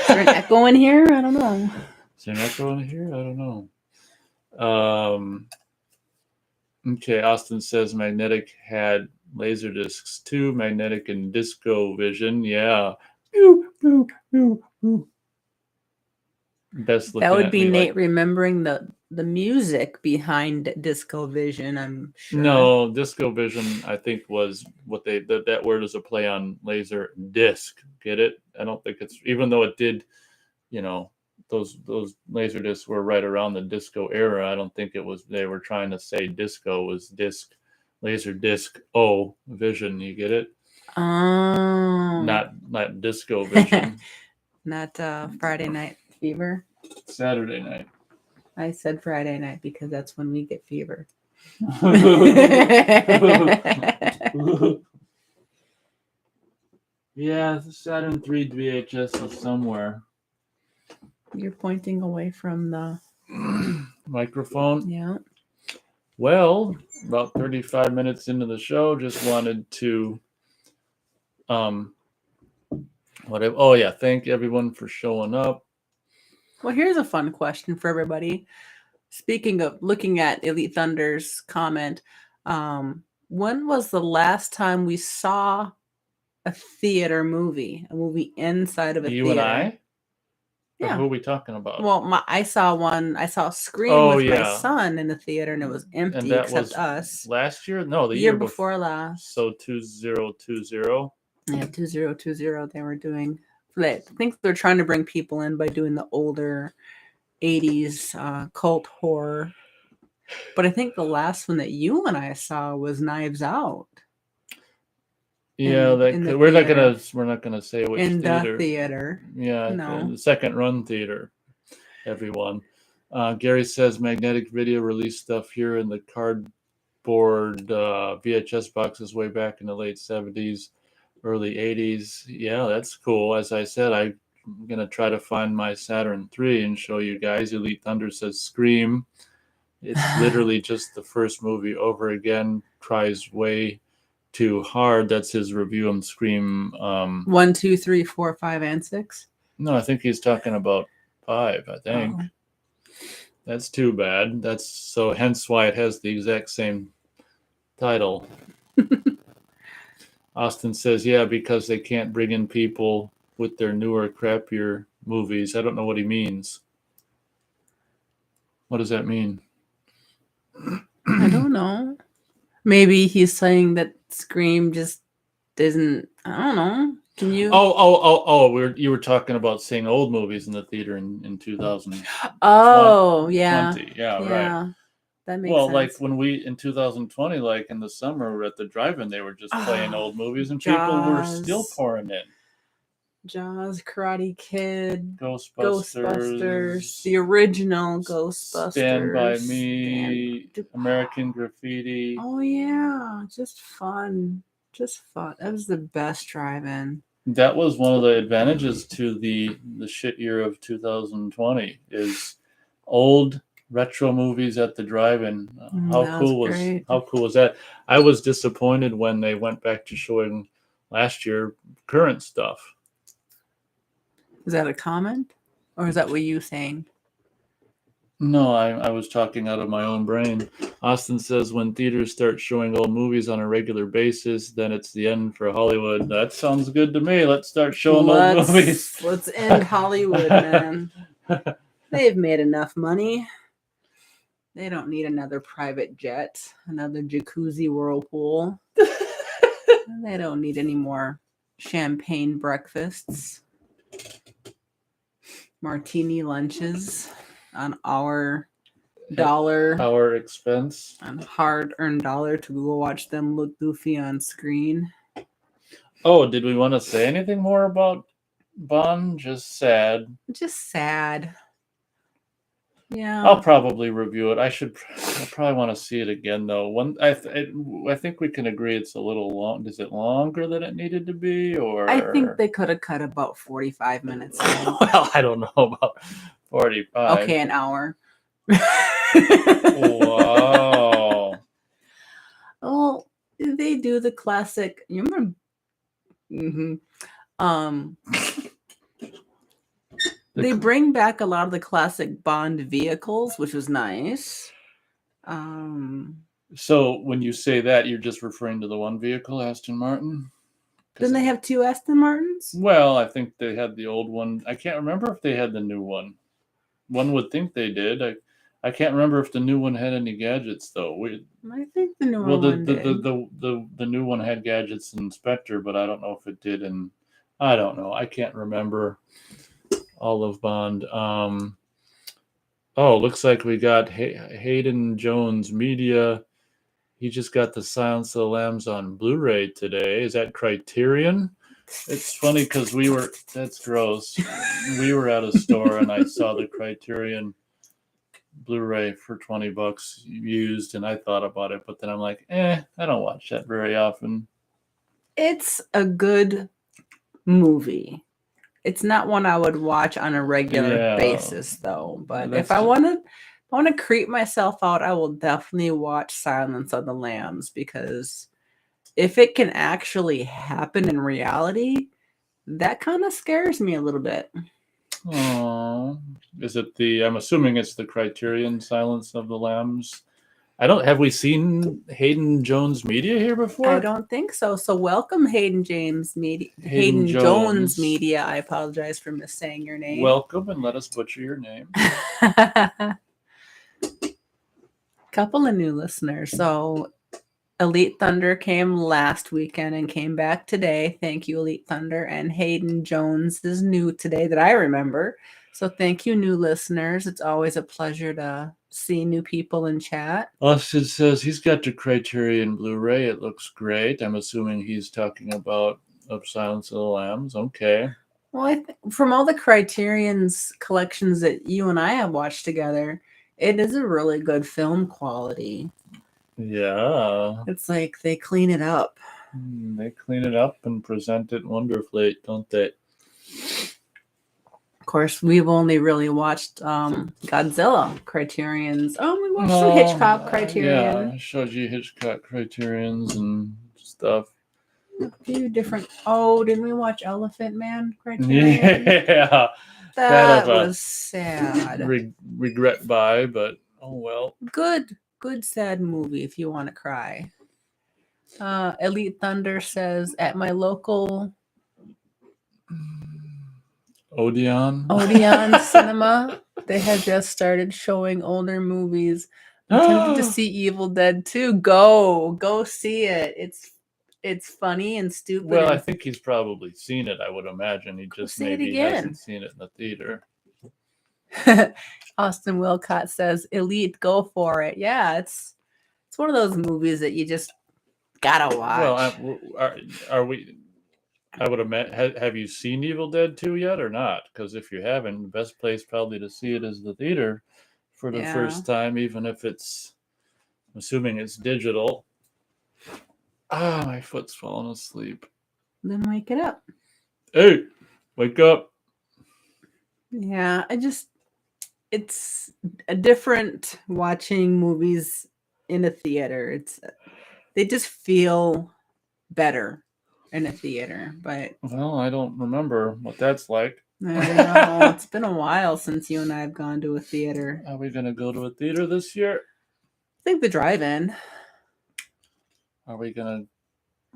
an echo in here? I don't know. Is there an echo in here? I don't know. Okay, Austin says Magnetic had laser discs too. Magnetic and Disco Vision. Yeah. Best looking. That would be Nate remembering the music behind Disco Vision, I'm sure. No, Disco Vision, I think, was what that word is a play on laser disc. Get it? I don't think it's, even though it did, the those Laserdiscs were right around the disco era. I don't think it was they were trying to say disco was disc, Laserdisc Vision. You get it? Oh, Not Disco Vision. Not Friday Night Fever. Saturday night. I said Friday night because that's when we get fever. Yeah, the Saturn 3 VHS is somewhere. You're pointing away from the microphone. Yeah. Well, about 35 minutes into the show, just wanted to thank everyone for showing up. Well, here's a fun question for everybody. Speaking of looking at Elite Thunder's comment, when was the last time we saw a theater movie, a movie inside of a you theater? And I? Yeah. Or who are we talking about? Well, I saw Scream with my son in the theater, and it was empty and that except was us. Last year? No, the year before last. So 2020. Yeah, 2020. They were doing. I think they're trying to bring people in by doing the older 80s cult horror. But I think the last one that you and I saw was Knives Out. Yeah, we're not gonna say which in theater. The theater. Yeah, no. The Second Run Theater. Everyone. Gary says Magnetic Video released stuff here in the cardboard VHS boxes way back in the late 70s, early 80s. Yeah, that's cool. As I said, I'm gonna try to find my Saturn 3 and show you guys. Elite Thunder says Scream. It's literally just the first movie over again. Tries way too hard. That's his review on Scream. 1, 2, 3, 4, 5, and 6. No, I think he's talking about 5. I think that's too bad. That's so. Hence why it has the exact same title. Austin says, "Yeah, because they can't bring in people with their newer, crappier movies." I don't know what he means. What does that mean? I don't know. Maybe he's saying that Scream just isn't. I don't know. Can you? You were talking about seeing old movies in the theater in 2000. Oh, yeah. Yeah, right. That makes sense. Like when we in 2020, like in the summer at the drive-in, they were just playing old movies, and people were still pouring in. Jaws, Karate Kid, Ghostbusters, the original Ghostbusters, Stand By Me, American Graffiti. Oh yeah, just fun. That was the best drive-in. That was one of the advantages to the shit year of 2020 is old retro movies at the drive-in. How cool was that? I was disappointed when they went back to showing last year current stuff. Is that a comment, or is that what you saying? No, I was talking out of my own brain. Austin says when theaters start showing old movies on a regular basis, then it's the end for Hollywood. That sounds good to me. Let's start showing old movies. Let's end Hollywood, man. They've made enough money. They don't need another private jet, another jacuzzi whirlpool. They don't need any more champagne breakfasts, martini lunches on our dollar, our expense, on hard-earned dollar to go watch them look goofy on screen. Oh, did we want to say anything more about Bond? Just sad. Yeah, I'll probably review it. I probably want to see it again though. I think we can agree it's a little long. Is it longer than it needed to be, or I think they could have cut about 45 minutes. Well, I don't know about 45. Okay, an hour. Wow. Oh, they do the classic. You remember? They bring back a lot of the classic Bond vehicles, which was nice. So when you say that, you're just referring to the one vehicle, Aston Martin? Didn't they have 2 Aston Martins? Well, I think they had the old one. I can't remember if they had the new one. One would think they did. I can't remember if the new one had any gadgets, though. I think the new one did. The new one had gadgets in Spectre, but I don't know if it did. And I don't know. I can't remember Olive Bond. Looks like we got Hayden Jones Media. He just got the Silence of the Lambs on Blu-ray today. Is that Criterion? It's funny because that's gross. We were at a store and I saw the Criterion Blu-ray for $20 used, and I thought about it, but then I'm like, I don't watch that very often. It's a good movie. It's not one I would watch on a regular basis, though. But if I want to creep myself out, I will definitely watch Silence of the Lambs, because if it can actually happen in reality, that kind of scares me a little bit. Oh, is it I'm assuming it's the Criterion Silence of the Lambs. Have we seen Hayden Jones Media here before? I don't think so. So welcome, Hayden Jones Media. I apologize for missaying your name. Welcome, and let us butcher your name. Couple of new listeners. So Elite Thunder came last weekend and came back today. Thank you, Elite Thunder. And Hayden Jones is new today that I remember. So thank you, new listeners. It's always a pleasure to see new people in chat. Austin says he's got the Criterion Blu-ray. It looks great. I'm assuming he's talking about Of Silence of the Lambs. Okay. Well, from all the Criterion's collections that you and I have watched together, it is a really good film quality. Yeah. It's like they clean it up. They clean it up and present it wonderfully, don't they? Of course, we've only really watched Godzilla Criterion's. We watched some Hitchcock Criterion. Yeah, I showed you Hitchcock Criterions and stuff. A few different. Didn't we watch Elephant Man Criterion? Yeah. That was sad. Regret by, but oh well. Good sad movie if you want to cry. Elite Thunder says, at my local Odeon Cinema, they have just started showing older movies. I'm tempted to see Evil Dead 2. Go see it. It's funny and stupid. Well, I think he's probably seen it, I would imagine. He just maybe hasn't seen it in the theater. Austin Wilcott says, Elite, go for it. Yeah, it's one of those movies that you just gotta watch. Well, are we... I would imagine. Have you seen Evil Dead 2 yet or not? Because if you haven't, the best place probably to see it is the theater for the first time, even if I'm assuming it's digital. My foot's falling asleep. Then wake it up. Hey, wake up. Yeah, it's a different watching movies in a theater. They just feel better in a theater, but I don't remember what that's like. I know. It's been a while since you and I have gone to a theater. Are we gonna go to a theater this year? I think the drive-in. Are we gonna?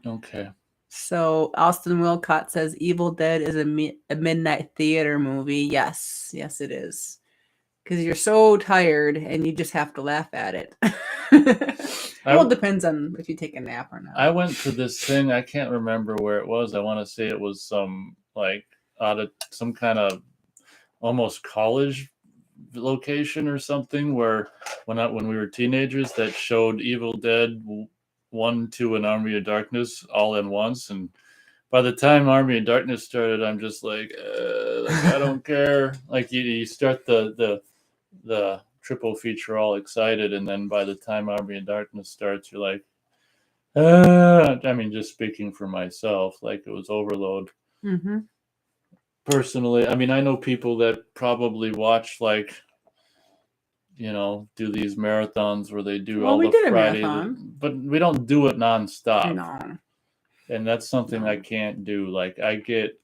Okay. So Austin Wilcott says Evil Dead is a midnight theater movie. Yes, it is. Because you're so tired and you just have to laugh at it. It depends on if you take a nap or not. I went to this thing. I can't remember where it was. I want to say it was some out of some kind of almost college location or something, where when we were teenagers, that showed Evil Dead 1, 2, and Army of Darkness all in once. And by the time Army of Darkness started, I'm just like I don't care. Like you start the triple feature all excited, and then by the time Army of Darkness starts, you're like, I mean, just speaking for myself, like it was overload. Mm-hmm. Personally, I mean, I know people that probably watch do these marathons where they do all the Friday, but we don't do it nonstop. No. And that's something I can't do. Like I get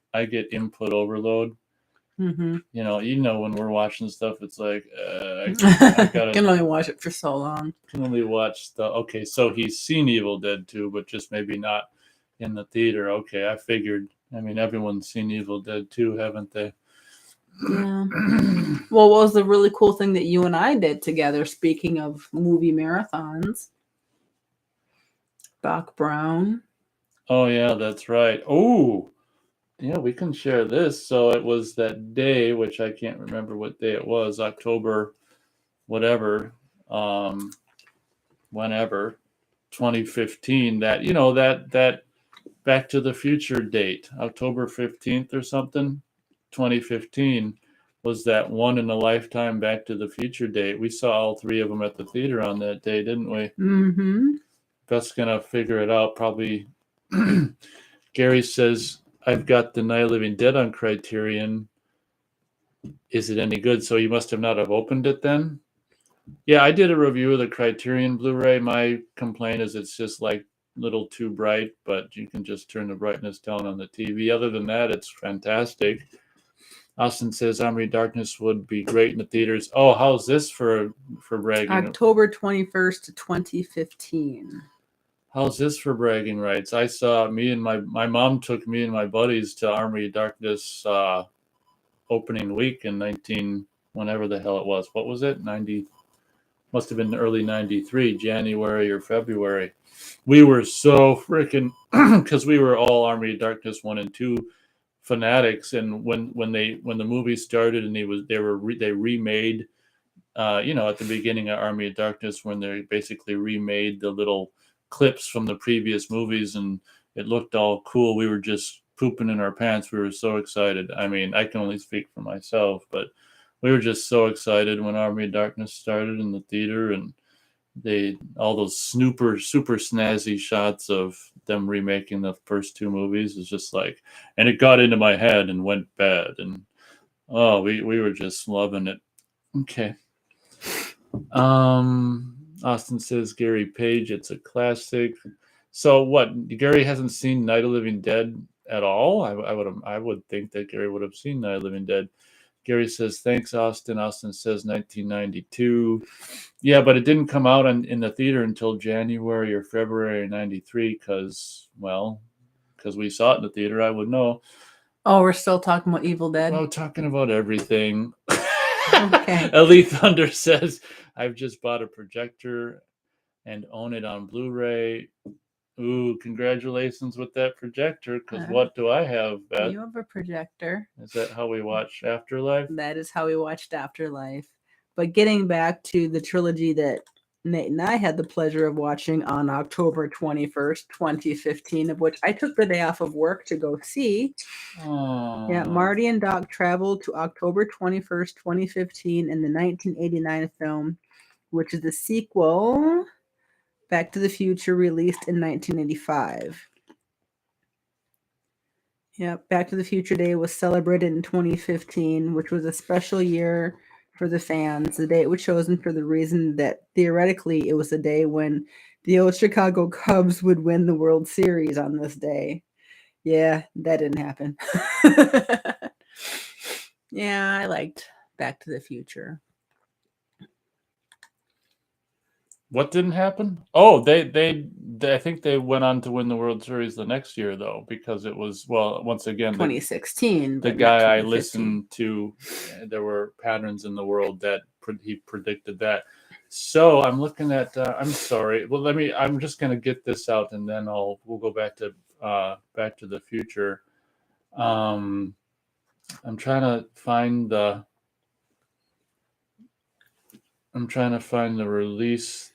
input overload. Mm-hmm. When we're watching stuff, it's like I can only watch it for so long. Can only watch okay, so he's seen Evil Dead 2, but just maybe not in the theater. Okay, I figured. I mean, everyone's seen Evil Dead 2, haven't they? Yeah. Well, what was the really cool thing that you and I did together? Speaking of movie marathons, Doc Brown. Oh yeah, that's right. Oh. Yeah, we can share this. So it was that day, which I can't remember what day it was, October, whatever, um, whenever, 2015. That that Back to the Future date, October 15th or something, 2015 was that one in a lifetime Back to the Future date. We saw all three of them at the theater on that day, didn't we? Mm-hmm. Beth's gonna figure it out probably. Gary says, I've got the Night of the Living Dead on Criterion. Is it any good? So you must have not have opened it then? Yeah, I did a review of the Criterion Blu-ray. My complaint is it's just like a little too bright, but you can just turn the brightness down on the TV. Other than that, it's fantastic. Austin says Army of Darkness would be great in the theaters. Oh, how's this for bragging? October 21st to 2015. How's this for bragging rights? I saw my mom took me and my buddies to Army of Darkness opening week in whenever the hell it was. What was it? Must have been early 93, January or February. We were so freaking because we were all Army of Darkness 1 and 2 fanatics, and when the movie started and they remade at the beginning of Army of Darkness, when they basically remade the little clips from the previous movies and it looked all cool, we were just pooping in our pants. We were so excited. I mean, I can only speak for myself, but we were just so excited when Army of Darkness started in the theater, and all those super snazzy shots of them remaking the first two movies is just like, and it got into my head and went bad, and oh, we were just loving it. Okay. Austin says Gary Page, it's a classic. So what? Gary hasn't seen Night of the Living Dead at all? I would think that Gary would have seen Night of the Living Dead. Gary says, thanks, Austin. Austin says 1992. Yeah, but it didn't come out in the theater until January or February 93 because we saw it in the theater. I would know. Oh, we're still talking about Evil Dead? Well, talking about everything. Okay. Elite Thunder says, I've just bought a projector and own it on Blu-ray. Ooh, congratulations with that projector, because what do I have, Beth? You have a projector. Is that how we watch Afterlife? That is how we watched Afterlife. But getting back to the trilogy that Nate and I had the pleasure of watching on October 21st, 2015, of which I took the day off of work to go see. Oh. Yeah, Marty and Doc traveled to October 21st, 2015 in the 1989 film, which is the sequel, Back to the Future, released in 1985. Yeah, Back to the Future Day was celebrated in 2015, which was a special year for the fans. The date was chosen for the reason that theoretically it was the day when the old Chicago Cubs would win the World Series on this day. Yeah, that didn't happen. Yeah, I liked Back to the Future. What didn't happen? Oh, they I think they went on to win the World Series the next year, though, because it was, once again, 2016. The guy I listened to, there were patterns in the world that he predicted that. So I'm looking at. I'm sorry. Well, I'm just going to get this out, and then we'll go back to Back to the Future. I'm trying to find the release.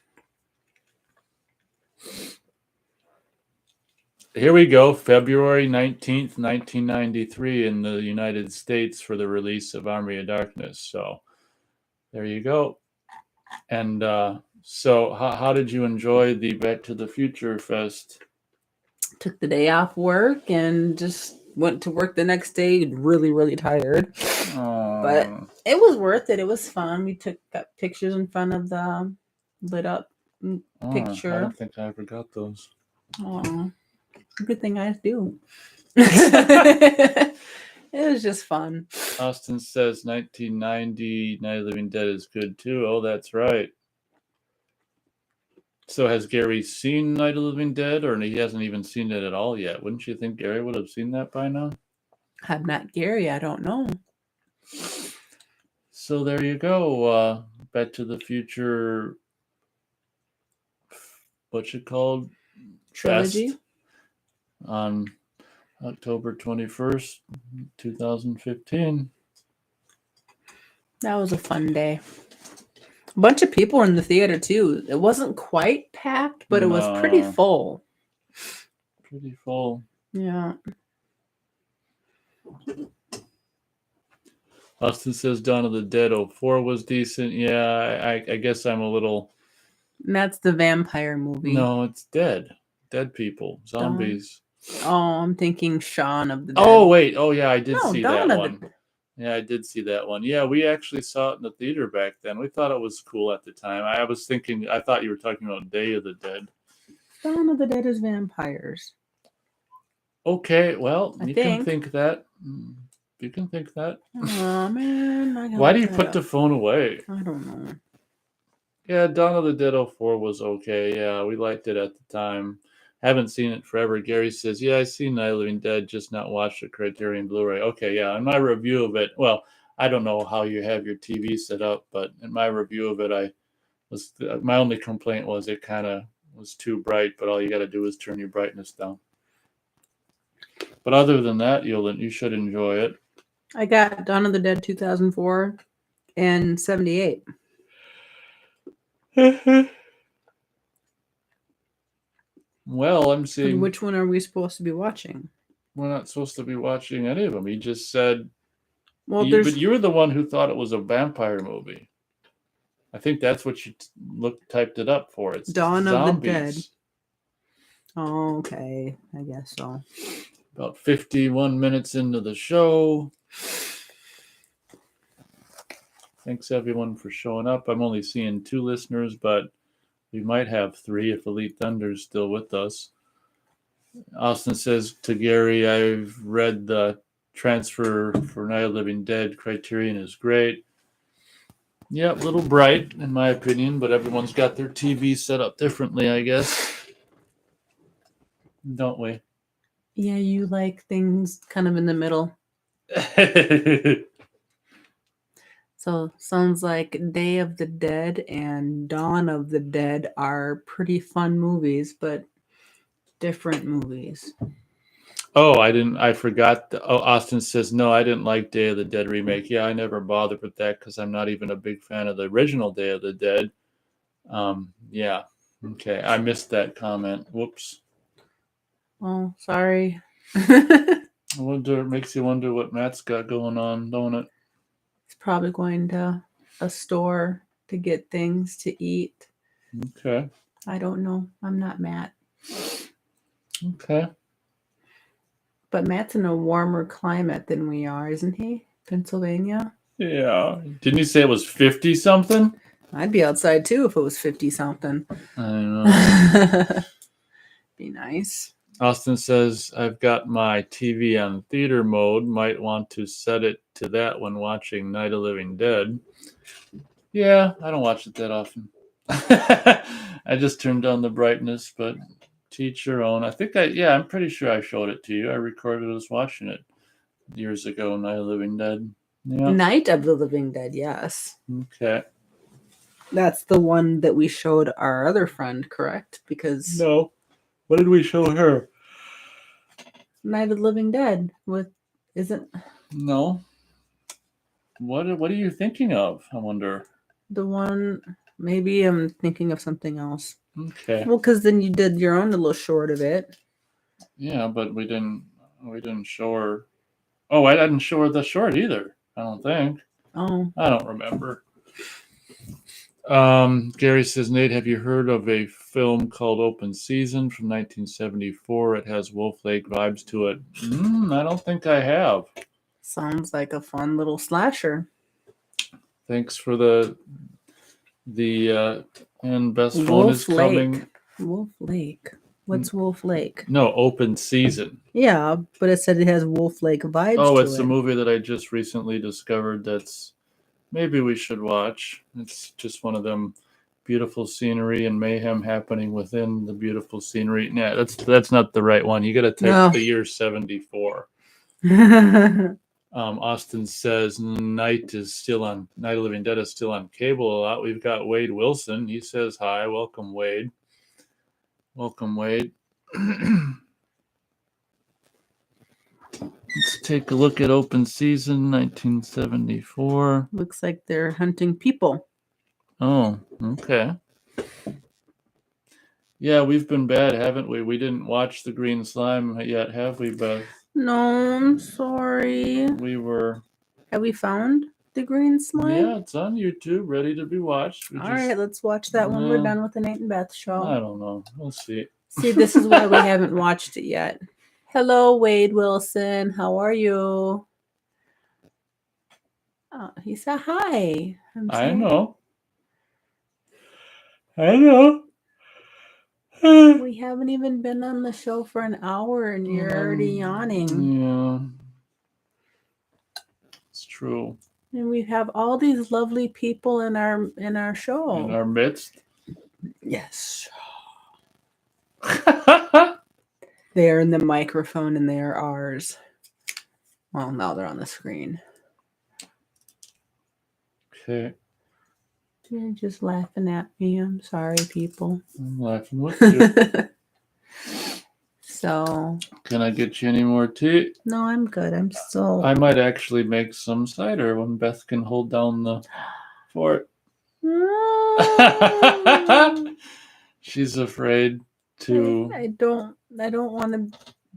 Here we go, February 19th, 1993 in the United States for the release of Army of Darkness. So there you go. And so how did you enjoy the Back to the Future Fest? Took the day off work and just went to work the next day really, really tired. But it was worth it. It was fun. We got pictures in front of the lit up picture. I don't think I ever got those. Oh, good thing I do. It was just fun. Austin says 1990 Night of the Living Dead is good too. Oh, that's right. So has Gary seen Night of the Living Dead, or he hasn't even seen it at all yet? Wouldn't you think Gary would have seen that by now? I'm not Gary. I don't know. So there you go. Back to the Future. What's it called? Trilogy. On October 21st, 2015. That was a fun day. A bunch of people in the theater too. It wasn't quite packed, but it was pretty full. Pretty full. Yeah. Austin says Dawn of the Dead 04 was decent. Yeah, I guess I'm a little... And that's the vampire movie. No, it's dead. Dead people. Zombies. Oh, I'm thinking Shaun of the Dead. Oh, wait. Oh, yeah, I did see Dawn that of one. Yeah, I did see that one. Yeah, we actually saw it in the theater back then. We thought it was cool at the time. I thought you were talking about Day of the Dead. Dawn of the Dead is vampires. Okay, well, you can think that. You can think that. Oh, man. Why do you put the phone away? I don't know. Yeah, Dawn of the Dead 04 was okay. Yeah, we liked it at the time. Haven't seen it forever. Gary says, yeah, I've seen Night of the Living Dead, just not watched the Criterion Blu-ray. Okay, yeah, in my review of it, well, I don't know how you have your TV set up, but in my review of it, my only complaint was it kind of was too bright, but all you got to do is turn your brightness down. But other than that, you should enjoy it. I got Dawn of the Dead 2004 and 78. Well, I'm seeing... And which one are we supposed to be watching? We're not supposed to be watching any of them. He just said... Well, but you were the one who thought it was a vampire movie. I think that's what you typed it up for. It's Dawn zombies. of the Dead. Oh, okay. I guess so. About 51 minutes into the show. Thanks, everyone, for showing up. I'm only seeing 2 listeners, but we might have 3 if Elite Thunder's still with us. Austin says to Gary, I've read the transfer for Night of the Living Dead. Criterion is great. Yeah, a little bright, in my opinion, but everyone's got their TV set up differently, I guess. Don't we? Yeah, you like things kind of in the middle. So sounds like Day of the Dead and Dawn of the Dead are pretty fun movies, but different movies. Oh, I forgot. Austin says, no, I didn't like Day of the Dead remake. Yeah, I never bothered with that because I'm not even a big fan of the original Day of the Dead. Yeah. Okay, I missed that comment. Whoops. Oh, sorry. It makes you wonder what Matt's got going on, don't it? He's probably going to a store to get things to eat. Okay. I don't know. I'm not Matt. Okay. But Matt's in a warmer climate than we are, isn't he? Pennsylvania? Yeah. Didn't you say it was 50-something? I'd be outside too if it was 50-something. I don't know. Be nice. Austin says, I've got my TV on theater mode. Might want to set it to that when watching Night of the Living Dead. Yeah, I don't watch it that often. I just turned down the brightness, but to each your own. I'm pretty sure I showed it to you. I recorded us watching it years ago, Night of the Living Dead. Yeah. Night of the Living Dead, yes. Okay. That's the one that we showed our other friend, correct? Because no. What did we show her? Night of the Living Dead No. What are you thinking of? I wonder. The one, maybe I'm thinking of something else. Okay. Well, because then you did your own little short of it. Yeah, but we didn't show her. Oh, I didn't show her the short either. I don't think. Oh. I don't remember. Gary says, Nate, have you heard of a film called Open Season from 1974? It has Wolf Lake vibes to it. I don't think I have. Sounds like a fun little slasher. Thanks for the and best phone is coming. Wolf Lake. What's Wolf Lake? No, Open Season. Yeah, but it said it has Wolf Lake vibes to it. Oh, it's a movie that I just recently discovered that's maybe we should watch. It's just one of them beautiful scenery and mayhem happening within the beautiful scenery. Yeah, that's not the right one. You got to take the year 74. Austin says Night of the Living Dead is still on cable a lot. We've got Wade Wilson. He says hi. Welcome, Wade. Welcome, Wade. take a look at open season 1974. Looks like they're hunting people. Oh, okay. Yeah, we've been bad, haven't we? We didn't watch The Green Slime yet, have we, Beth? No, I'm sorry. We were. Have we found The Green Slime? Yeah, it's on YouTube, ready to be watched. All right, let's watch that when we're done with the Nate and Beth show. I don't know. We'll see. See, this is why we haven't watched it yet. Hello, Wade Wilson. How are you? He said hi. I know. I know. We haven't even been on the show for an hour and you're already yawning. Yeah. It's true. And we have all these lovely people in our show. In our midst. Yes. They're in the microphone and they are ours. Well, now they're on the screen. Okay. You're just laughing at me. I'm sorry, people. I'm laughing with you. So. Can I get you any more tea? No, I'm good. I'm still. I might actually make some cider when Beth can hold down the fort. She's afraid to. I don't want to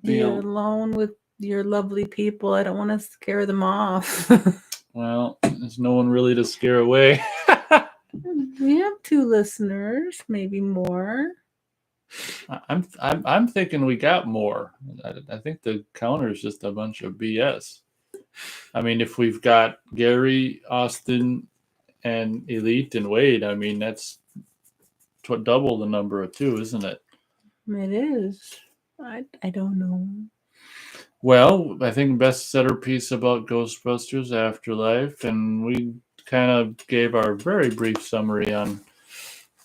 be alone with your lovely people. I don't want to scare them off. Well, there's no one really to scare away. We have 2 listeners, maybe more. I'm thinking we got more. I think the counter is just a bunch of BS. I mean, if we've got Gary, Austin, and Elite and Wade, I mean that's double the number of 2, isn't it? It is. I don't know. Well, I think Beth said her piece about Ghostbusters Afterlife, and we kind of gave our very brief summary on.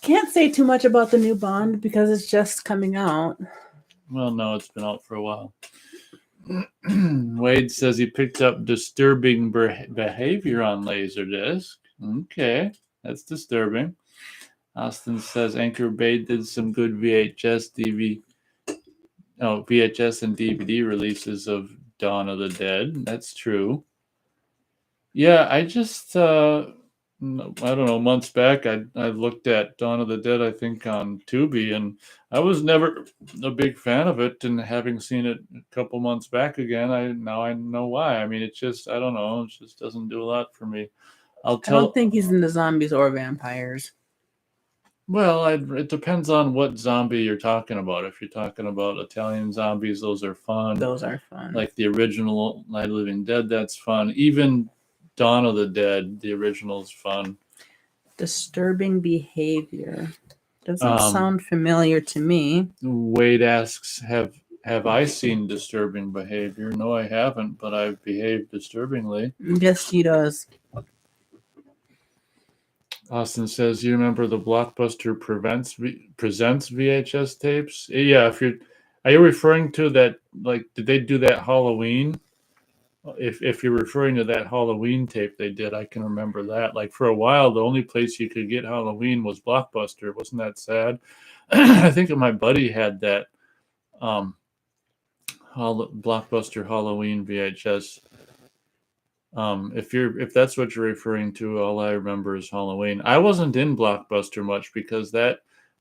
Can't say too much about the new Bond because it's just coming out. Well, no, it's been out for a while. Wade says he picked up disturbing behavior on Laserdisc. Okay, that's disturbing. Austin says Anchor Bay did some good VHS and DVD releases of Dawn of the Dead. That's true. Yeah, I just I don't know, months back I looked at Dawn of the Dead, I think on Tubi, and I was never a big fan of it, and having seen it a couple months back again, I know why. I mean, it just, I don't know, it just doesn't do a lot for me. I don't think he's into zombies or vampires. Well, it depends on what zombie you're talking about. If you're talking about Italian zombies, those are fun. Those are fun. Like the original Night of the Living Dead, that's fun. Even Dawn of the Dead, the original is fun. Disturbing behavior. Doesn't sound familiar to me. Wade asks, have I seen disturbing behavior? No, I haven't, but I've behaved disturbingly. Yes, he does. Austin says, you remember the Blockbuster presents VHS tapes? Yeah, are you referring to that, like, did they do that Halloween? If you're referring to that Halloween tape they did, I can remember that. Like, for a while, the only place you could get Halloween was Blockbuster. Wasn't that sad? I think my buddy had that Blockbuster Halloween VHS. If that's what you're referring to, all I remember is Halloween. I wasn't in Blockbuster much because that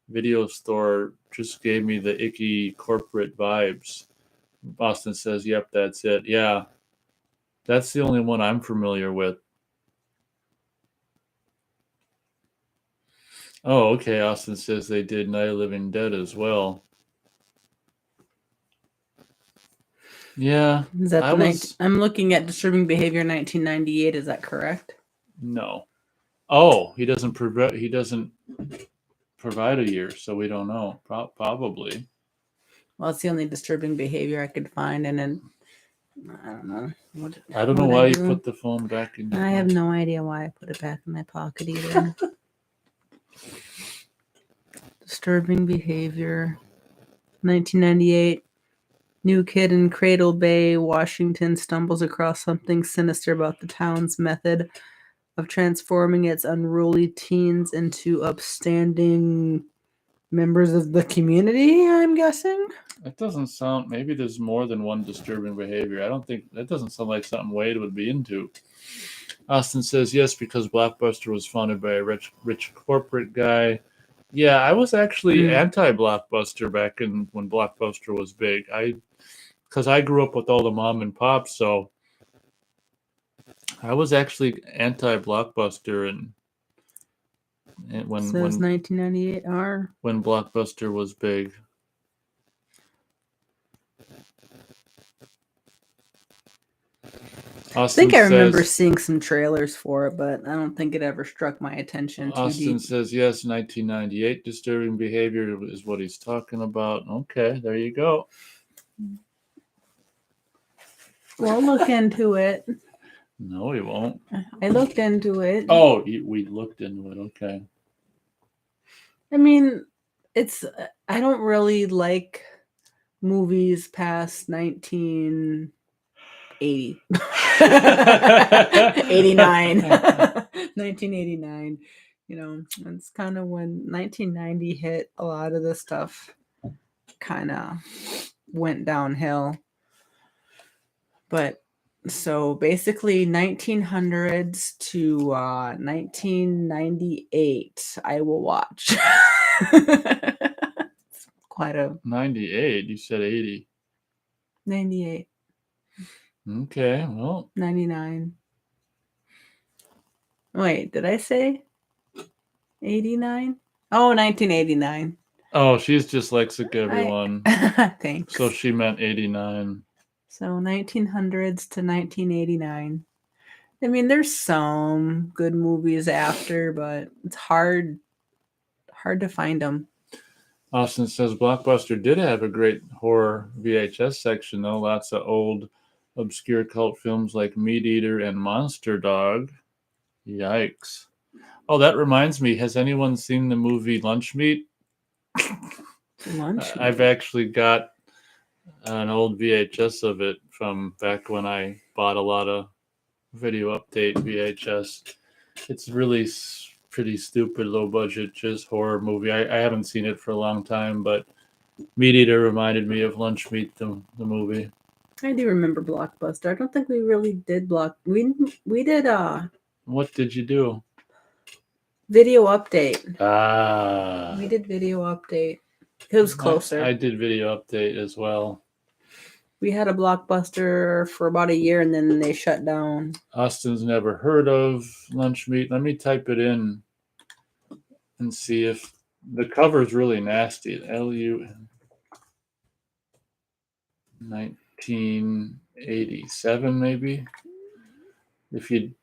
video store just gave me the icky corporate vibes. Austin says, yep, that's it. Yeah. That's the only one I'm familiar with. Oh, okay. Austin says they did Night of the Living Dead as well. Yeah. Is that I'm looking at Disturbing Behavior 1998. Is that correct? No. Oh, he doesn't provide a year, so we don't know. Probably. Well, it's the only Disturbing Behavior I could find, and then I don't know. I don't know why you put the phone back in. I have no idea why I put it back in my pocket either. Disturbing Behavior, 1998. New kid in Cradle Bay, Washington, stumbles across something sinister about the town's method of transforming its unruly teens into upstanding members of the community, I'm guessing. It doesn't sound. Maybe there's more than one disturbing behavior. I don't think that doesn't sound like something Wade would be into. Austin says yes because Blockbuster was founded by a rich corporate guy. Yeah, I was actually anti-Blockbuster back when Blockbuster was big. Because I grew up with all the mom and pops, so I was actually anti-Blockbuster and Says 1998 R. When Blockbuster was big. Austin I remember seeing some trailers for it, but I don't think it ever struck my attention too Austin deep. says, yes, 1998 disturbing behavior is what he's talking about. Okay, there you go. We'll look into it. No, we won't. I looked into it. Oh, we looked into it. Okay. I mean, I don't really like movies past 1980. 89. 1989. You know, it's kind of when 1990 hit, a lot of the stuff kind of went downhill. But so basically 1900s to 1998 I will watch. Quite a 98. You said 80. 98. Okay, well 99. Wait, did I say 89? Oh, 1989. Oh, she's dyslexic, everyone. Thanks. So she meant 89. So 1900s to 1989. I mean, there's some good movies after, but it's hard to find them. Austin says Blockbuster did have a great horror VHS section, though. Lots of old, obscure cult films like Meat Eater and Monster Dog. Yikes. Oh, that reminds me. Has anyone seen the movie Lunch Meat? I've actually got an old VHS of it from back when I bought a lot of video update VHS. It's really pretty stupid, low budget, just horror movie. I haven't seen it for a long time, but Meat Eater reminded me of Lunch Meat, the movie. I do remember Blockbuster. I don't think we really did we did What did you do? Video update. We did video update. It was closer. I did video update as well. We had a Blockbuster for about a year and then they shut down. Austin's never heard of Lunch Meat. Let me type it in and see if the cover is really nasty. LU 1987 maybe. If you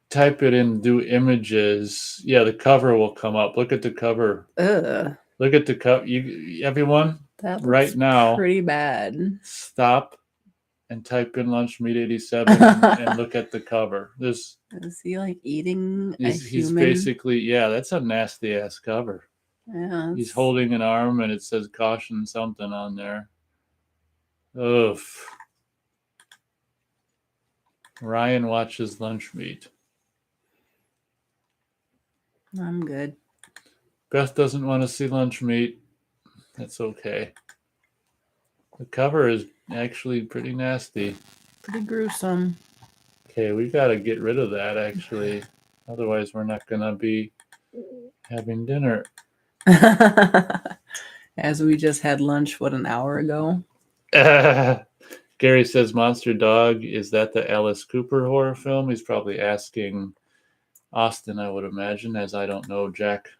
type it in, do images, yeah, the cover will come up. Look at the cover. Look at the cover. Everyone, that looks right now, pretty bad. Stop and type in Lunch Meat 87 and look at the cover. Is he like eating a human? He's basically, yeah, that's a nasty ass cover. Yeah, he's holding an arm and it says caution something on there. Oof. Ryan watches Lunch Meat. I'm good. Beth doesn't want to see Lunch Meat. That's okay. The cover is actually pretty nasty. Pretty gruesome. Okay, we got to get rid of that, actually. Otherwise, we're not going to be having dinner. As we just had lunch, an hour ago? Gary says Monster Dog. Is that the Alice Cooper horror film? He's probably asking Austin, I would imagine, as I don't know jack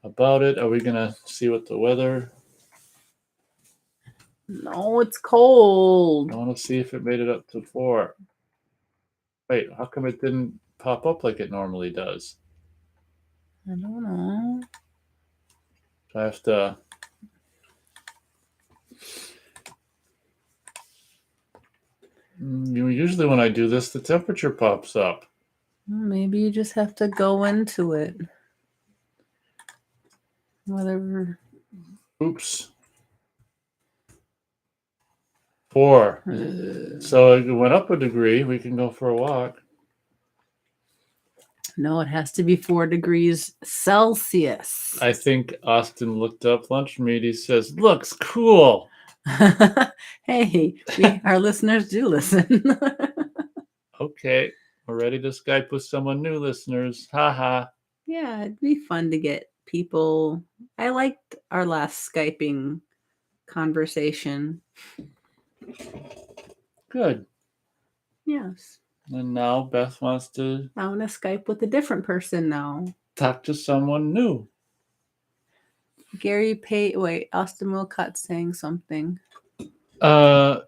about it. Are we going to see what the weather... No, it's cold. I want to see if it made it up to 4. Wait, how come it didn't pop up like it normally does? I don't know. I have to... Usually when I do this, the temperature pops up. Maybe you just have to go into it. Whatever. Oops. 4. So it went up a degree. We can go for a walk. No, it has to be 4 degrees Celsius. I think Austin looked up lunch meat. He says, "Looks cool." Hey, our listeners do listen. Okay, we're ready to Skype with someone new, listeners. Haha. Yeah, it'd be fun to get people. I liked our last Skyping conversation. Good. Yes. And now Beth wants to I want to Skype with a different person now. talk to someone new. Gary Pay. Wait, Austin Wilcott saying something. Okay.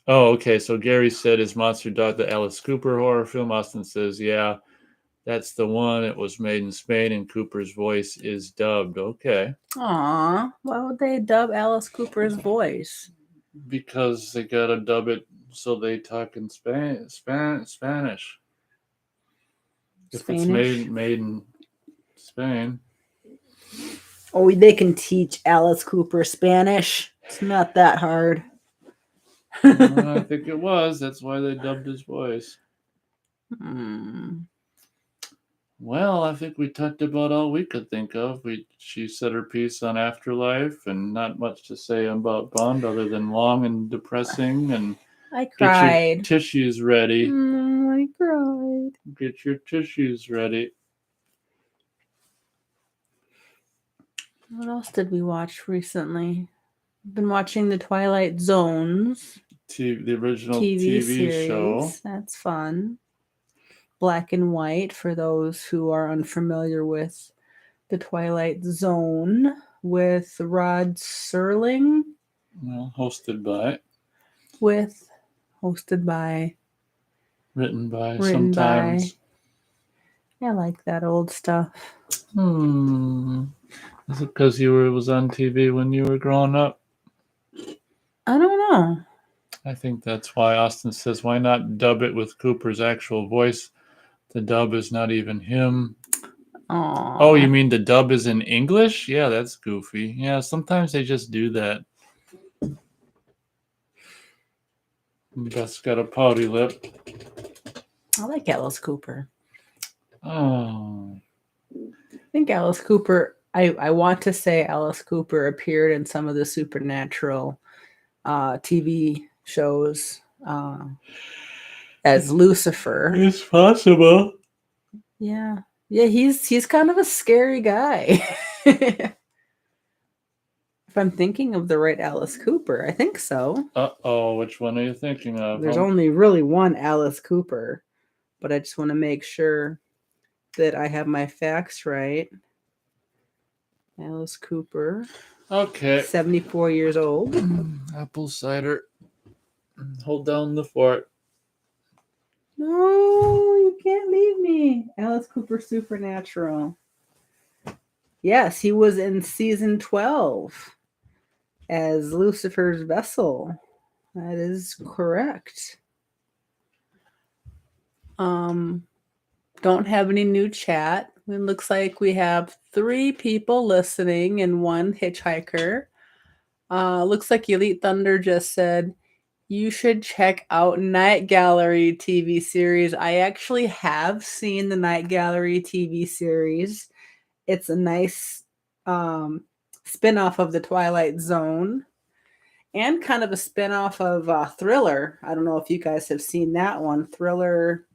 Oh, okay. So Gary said, "Is Monster Dog the Alice Cooper horror film?" Austin says, "Yeah, that's the one. It was made in Spain, and Cooper's voice is dubbed." Okay. Aw, why would they dub Alice Cooper's voice? Because they gotta dub it so they talk in Spanish. If it's made in Spain. Oh, they can teach Alice Cooper Spanish. It's not that hard. I think it was. That's why they dubbed his voice. Well, I think we talked about all we could think of. She said her piece on Afterlife, and not much to say about Bond other than long and depressing. And I cried. Get your tissues ready. I cried. Get your tissues ready. What else did we watch recently? I've been watching the Twilight Zones. The original TV series. show. That's fun. Black and white for those who are unfamiliar with the Twilight Zone with Rod Serling. Well, hosted by. Written by sometimes. I like that old stuff. Is it because it was on TV when you were growing up? I don't know. I think that's why Austin says, why not dub it with Cooper's actual voice? The dub is not even him. Aww. Oh, you mean the dub is in English? Yeah, that's goofy. Yeah, sometimes they just do that. Beth's got a pouty lip. I like Alice Cooper. Oh. I think Alice Cooper, I want to say Alice Cooper appeared in some of the Supernatural TV shows as Lucifer. It's possible. Yeah. Yeah, he's kind of a scary guy. If I'm thinking of the right Alice Cooper, I think so. Uh-oh, which one are you thinking of? There's only really one Alice Cooper, but I just want to make sure that I have my facts right. Alice Cooper. Okay. 74 years old. Apple cider. Hold down the fort. No, you can't leave me. Alice Cooper Supernatural. Yes, he was in season 12 as Lucifer's vessel. That is correct. Don't have any new chat. It looks like we have 3 people listening and 1 hitchhiker. Looks like Elite Thunder just said, you should check out Night Gallery TV series. I actually have seen the Night Gallery TV series. It's a nice spin-off of the Twilight Zone and kind of a spin-off of Thriller. I don't know if you guys have seen that one. Thriller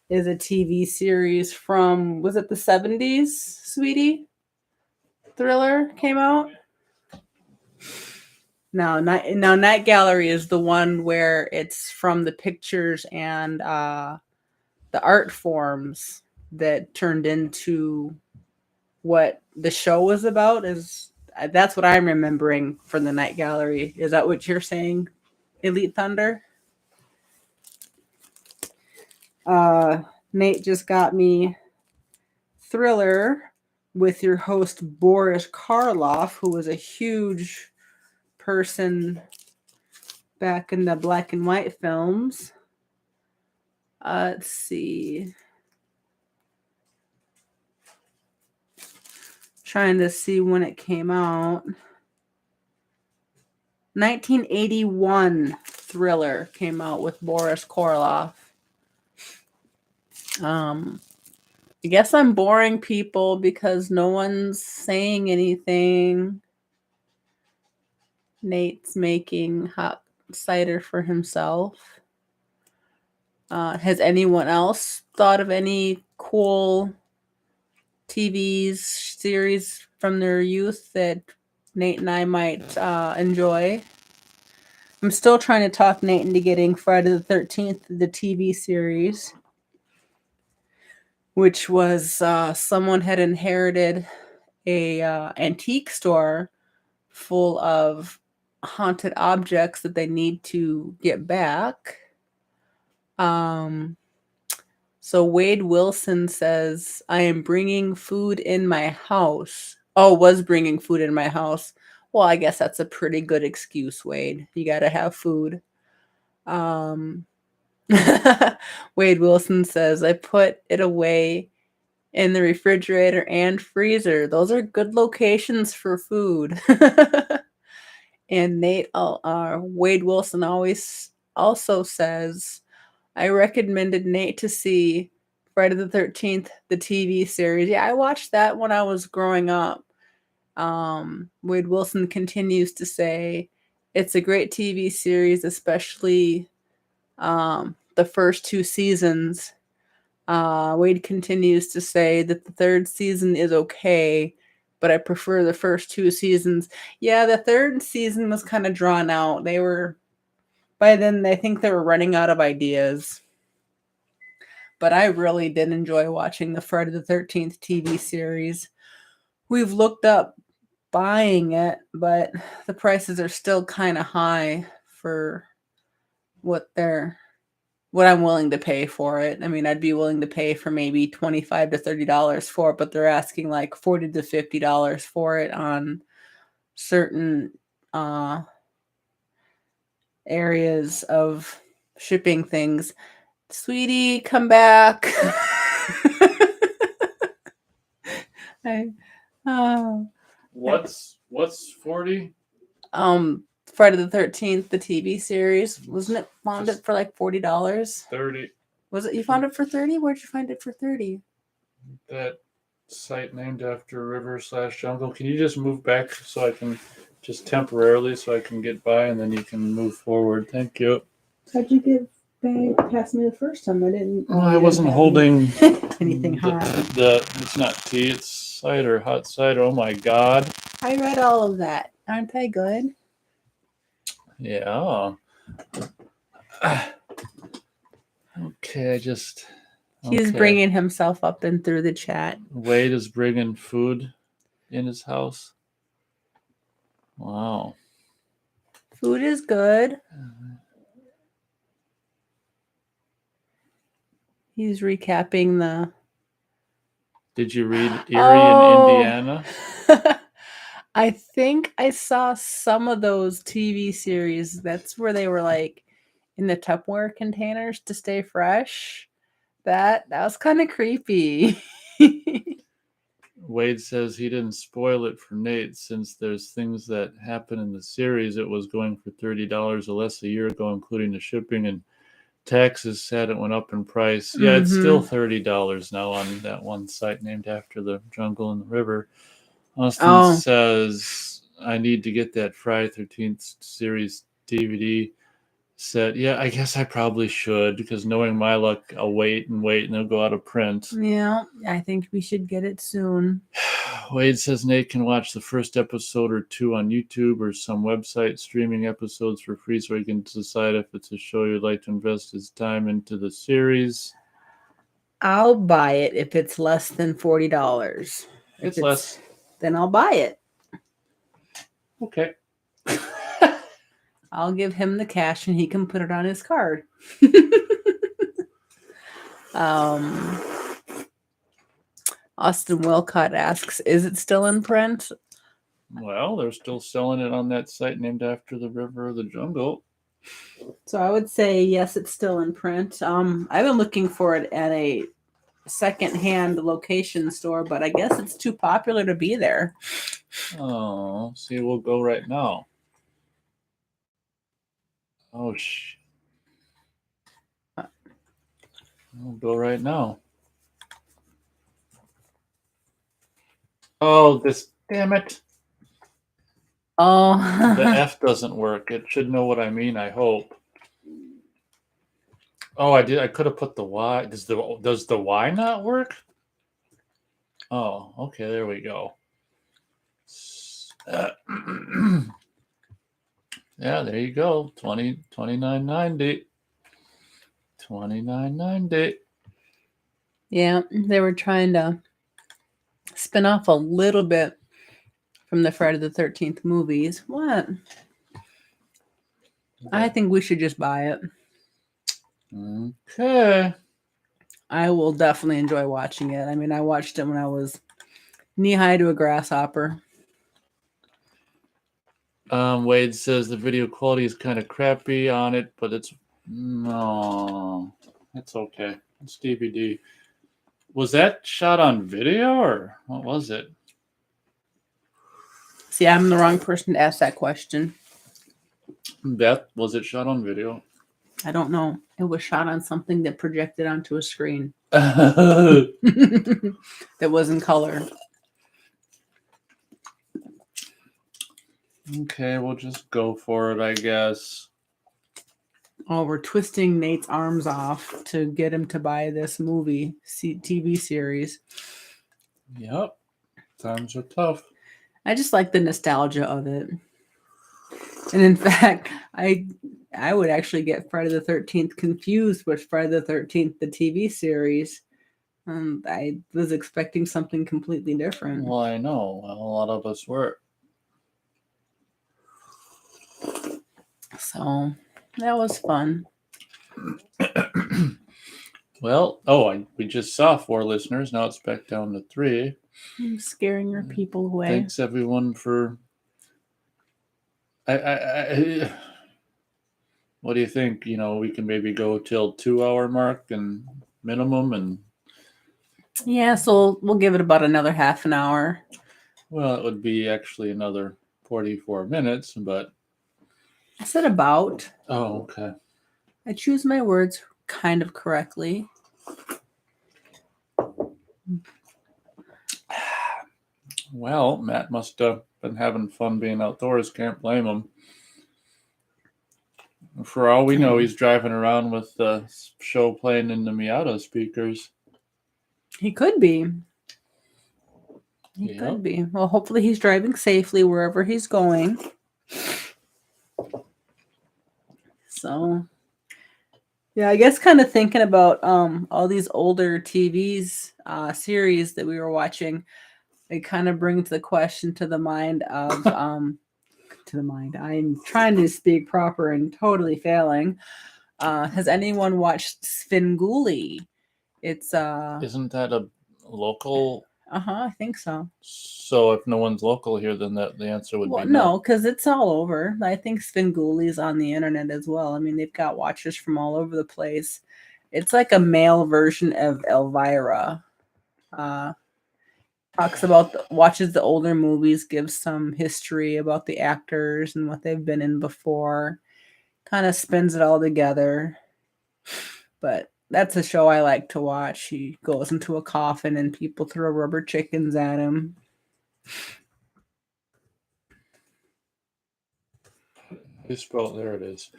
is a TV series from, was it the 70s, sweetie? Thriller came out? No, Night Gallery is the one where it's from the pictures and the art forms that turned into what the show was about. That's what I'm remembering from the Night Gallery. Is that what you're saying, Elite Thunder? Nate just got me Thriller with your host Boris Karloff, who was a huge person back in the black and white films. Let's see. Trying to see when it came out. 1981 Thriller came out with Boris Karloff. I guess I'm boring people because no one's saying anything. Nate's making hot cider for himself. Has anyone else thought of any cool TV series from their youth that Nate and I might enjoy? I'm still trying to talk Nate into getting Friday the 13th, the TV series, which was someone had inherited a antique store full of haunted objects that they need to get back. So Wade Wilson says, I am bringing food in my house. Oh, was bringing food in my house. Well, I guess that's a pretty good excuse, Wade. You got to have food. Wade Wilson says, I put it away in the refrigerator and freezer. Those are good locations for food. And Wade Wilson always also says, I recommended Nate to see Friday the 13th, the TV series. Yeah, I watched that when I was growing up. Wade Wilson continues to say, it's a great TV series, especially the first 2 seasons. Wade continues to say that the 3rd season is okay, but I prefer the first 2 seasons. Yeah, the 3rd season was kind of drawn out. By then, I think they were running out of ideas. But I really did enjoy watching the Friday the 13th TV series. We've looked up buying it, but the prices are still kind of high for what I'm willing to pay for it. I mean, I'd be willing to pay for maybe $25 to $30 for it, but they're asking like $40 to $50 for it on certain areas of shipping things. Sweetie, come back. What's 40? Friday the 13th, the TV series. Wasn't it found it for like $40? 30. Was it you found it for 30? Where'd you find it for 30? That site named after river/jungle. Can you just move back so I can just temporarily so I can get by and then you can move forward? Thank you. How'd you get past me the first time? I didn't. Oh, I wasn't holding anything hot. It's not tea, it's cider, hot cider. Oh my God. I read all of that. Aren't they good? Yeah. Okay, He's bringing himself up and through the chat. Wade is bringing food in his house. Wow. Food is good. He's recapping the... Did you read Erie in Indiana? I think I saw some of those TV series. That's where they were like in the Tupperware containers to stay fresh. That was kind of creepy. Wade says he didn't spoil it for Nate since there's things that happen in the series. It was going for $30 or less a year ago, including the shipping and taxes. Said it went up in price. Yeah, it's still $30 now on that one site named after the jungle and the river. Austin says, I need to get that Friday 13th series DVD set. Yeah, I guess I probably should, because knowing my luck, I'll wait and they'll go out of print. Yeah, I think we should get it soon. Wade says Nate can watch the first episode or 2 on YouTube or some website streaming episodes for free, so he can decide if it's a show you'd like to invest his time into the series. I'll buy it if it's less than $40. It's less. Then I'll buy it. Okay. I'll give him the cash and he can put it on his card. Austin Wilcott asks, is it still in print? Well, they're still selling it on that site named after the river or the jungle. So I would say yes, it's still in print. I've been looking for it at a secondhand location store, but I guess it's too popular to be there. Oh, see, we'll go right now. Oh, We'll go right now. Oh, damn it. Oh. The F doesn't work. It should know what I mean, I hope. Oh, I could have put the Y. Does the Y not work? Oh, okay, there we go. Yeah, there you go. 29.90. 29.90. Yeah, they were trying to spin off a little bit from the Friday the 13th movies. What? I think we should just buy it. Okay. I will definitely enjoy watching it. I mean, I watched it when I was knee-high to a grasshopper. Wade says the video quality is kind of crappy on it, but it's okay. It's DVD. Was that shot on video or what was it? See, I'm the wrong person to ask that question. Beth, was it shot on video? I don't know. It was shot on something that projected onto a screen. That was in color. Okay, we'll just go for it, I guess. Oh, we're twisting Nate's arms off to get him to buy this movie TV series. Yep. Times are tough. I just like the nostalgia of it. And in fact, I would actually get Friday the 13th confused with Friday the 13th, the TV series. I was expecting something completely different. Well, I know. A lot of us were. So that was fun. Well, we just saw 4 listeners. Now it's back down to 3. I'm scaring your people away. Thanks everyone for. What do you think? We can maybe go till 2-hour mark and minimum, and yeah, so we'll give it about another half an hour. Well, it would be actually another 44 minutes, but I said about. Oh, okay. I choose my words kind of correctly. Well, Matt must have been having fun being outdoors. Can't blame him. For all we know, he's driving around with the show playing in the Miata speakers. He could be. He could be. Well, hopefully he's driving safely wherever he's going. So, yeah, I guess kind of thinking about all these older TVs series that we were watching, it kind of brings the question to the mind of to the mind. I'm trying to speak proper and totally failing. Has anyone watched Svengoolie? It's Isn't that a local? I think so. So if no one's local here, then the answer would be no, because it's all over. I think Svengoolie's on the internet as well. I mean, they've got watchers from all over the place. It's like a male version of Elvira. Talks about watches the older movies, gives some history about the actors and what they've been in before. Kind of spins it all together. But that's a show I like to watch. He goes into a coffin and people throw rubber chickens at him. There it is.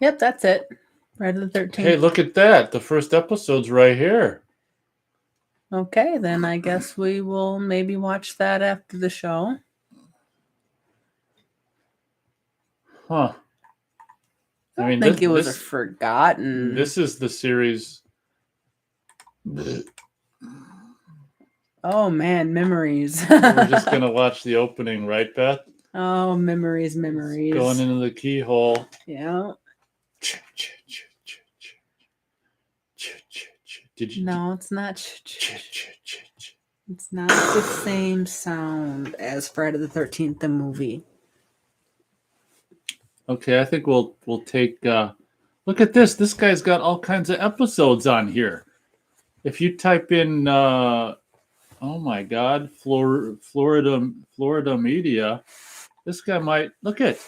Yep, that's it. Friday the 13th. Hey, look at that. The first episode's right here. Okay, then I guess we will maybe watch that after the show. Huh. I think it was forgotten. This is the series. Oh, man, memories. We're just going to watch the opening, right, Beth? Oh, memories. Going into the keyhole. Yeah. No, it's not. It's not the same sound as Friday the 13th, the movie. Okay, I think we'll take. Look at this. This guy's got all kinds of episodes on here. If you type in, oh my God, Florida media, this guy might look at.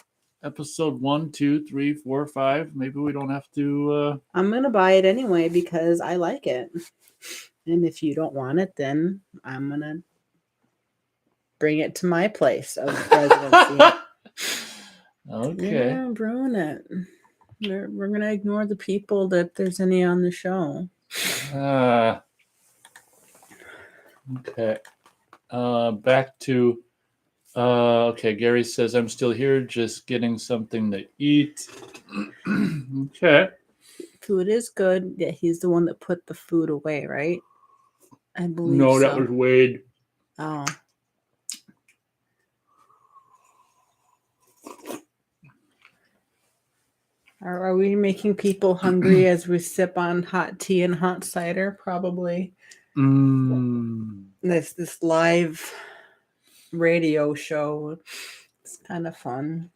episode 1, 2, 3, 4, 5. Maybe we don't have to. I'm going to buy it anyway because I like it. And if you don't want it, then I'm going to bring it to my place of residency. Okay. Yeah, ruin it. We're going to ignore the people that there's any on the show. Okay. Back to. Okay, Gary says, I'm still here, just getting something to eat. Okay. Food is good. Yeah, he's the one that put the food away, right? I believe No, so. that was Wade. Oh. Are we making people hungry as we sip on hot tea and hot cider? Probably. This live radio show. It's kind of fun.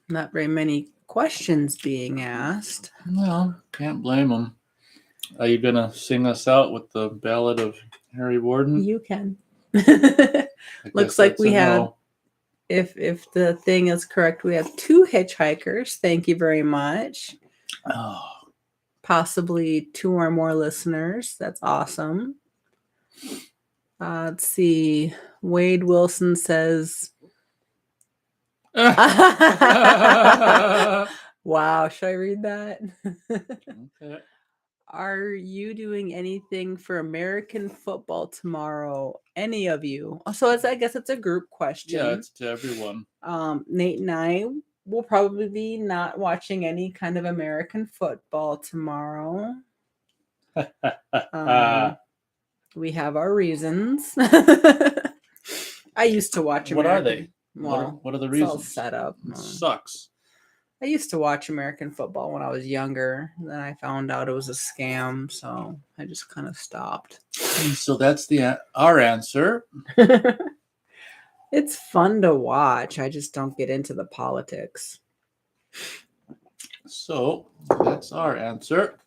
Not very many questions being asked. No, can't blame them. Are you going to sing us out with the Ballad of Harry Warden? You can. Looks like we have... No. If the thing is correct, we have 2 hitchhikers. Thank you very much. Oh. Possibly 2 or more listeners. That's awesome. Let's see. Wade Wilson says, wow, should I read that? Okay. Are you doing anything for American football tomorrow? Any of you? So I guess it's a group question. Yeah, it's to everyone. Nate and I will probably be not watching any kind of American football tomorrow. We have our reasons. I used to watch American. What are they? Well, what are the reasons? It's all set up. It sucks. I used to watch American football when I was younger. Then I found out it was a scam, so I just kind of stopped. So that's our answer. It's fun to watch. I just don't get into the politics. So that's our answer.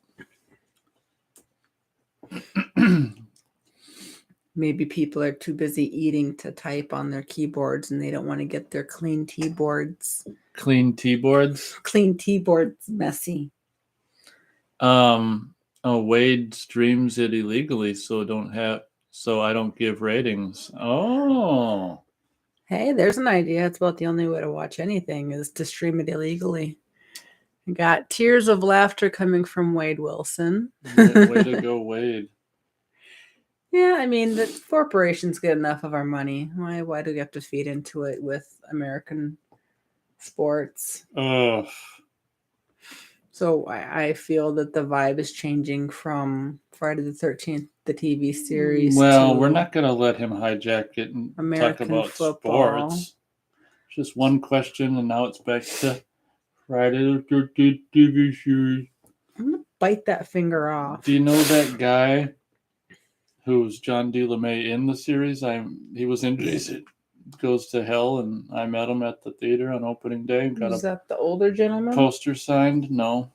Maybe people are too busy eating to type on their keyboards and they don't want to get their clean keyboards. Clean keyboards? Clean keyboards messy. Wade streams it illegally, so I don't give ratings. Oh. Hey, there's an idea. It's about the only way to watch anything is to stream it illegally. I got tears of laughter coming from Wade Wilson. Way to go, Wade. Yeah, I mean, the corporations get enough of our money. Why do we have to feed into it with American sports? Ugh. So I feel that the vibe is changing from Friday the 13th, the TV series. Well, we're not going to let him hijack it and American talk about football. Sports. Just one question, and now it's back to Friday the 13th TV series. I'm going to bite that finger off. Do you know that guy who's John D. LeMay in the series? He was in Jason Goes to Hell, and I met him at the theater on opening day. Is that the older gentleman? Poster signed? No.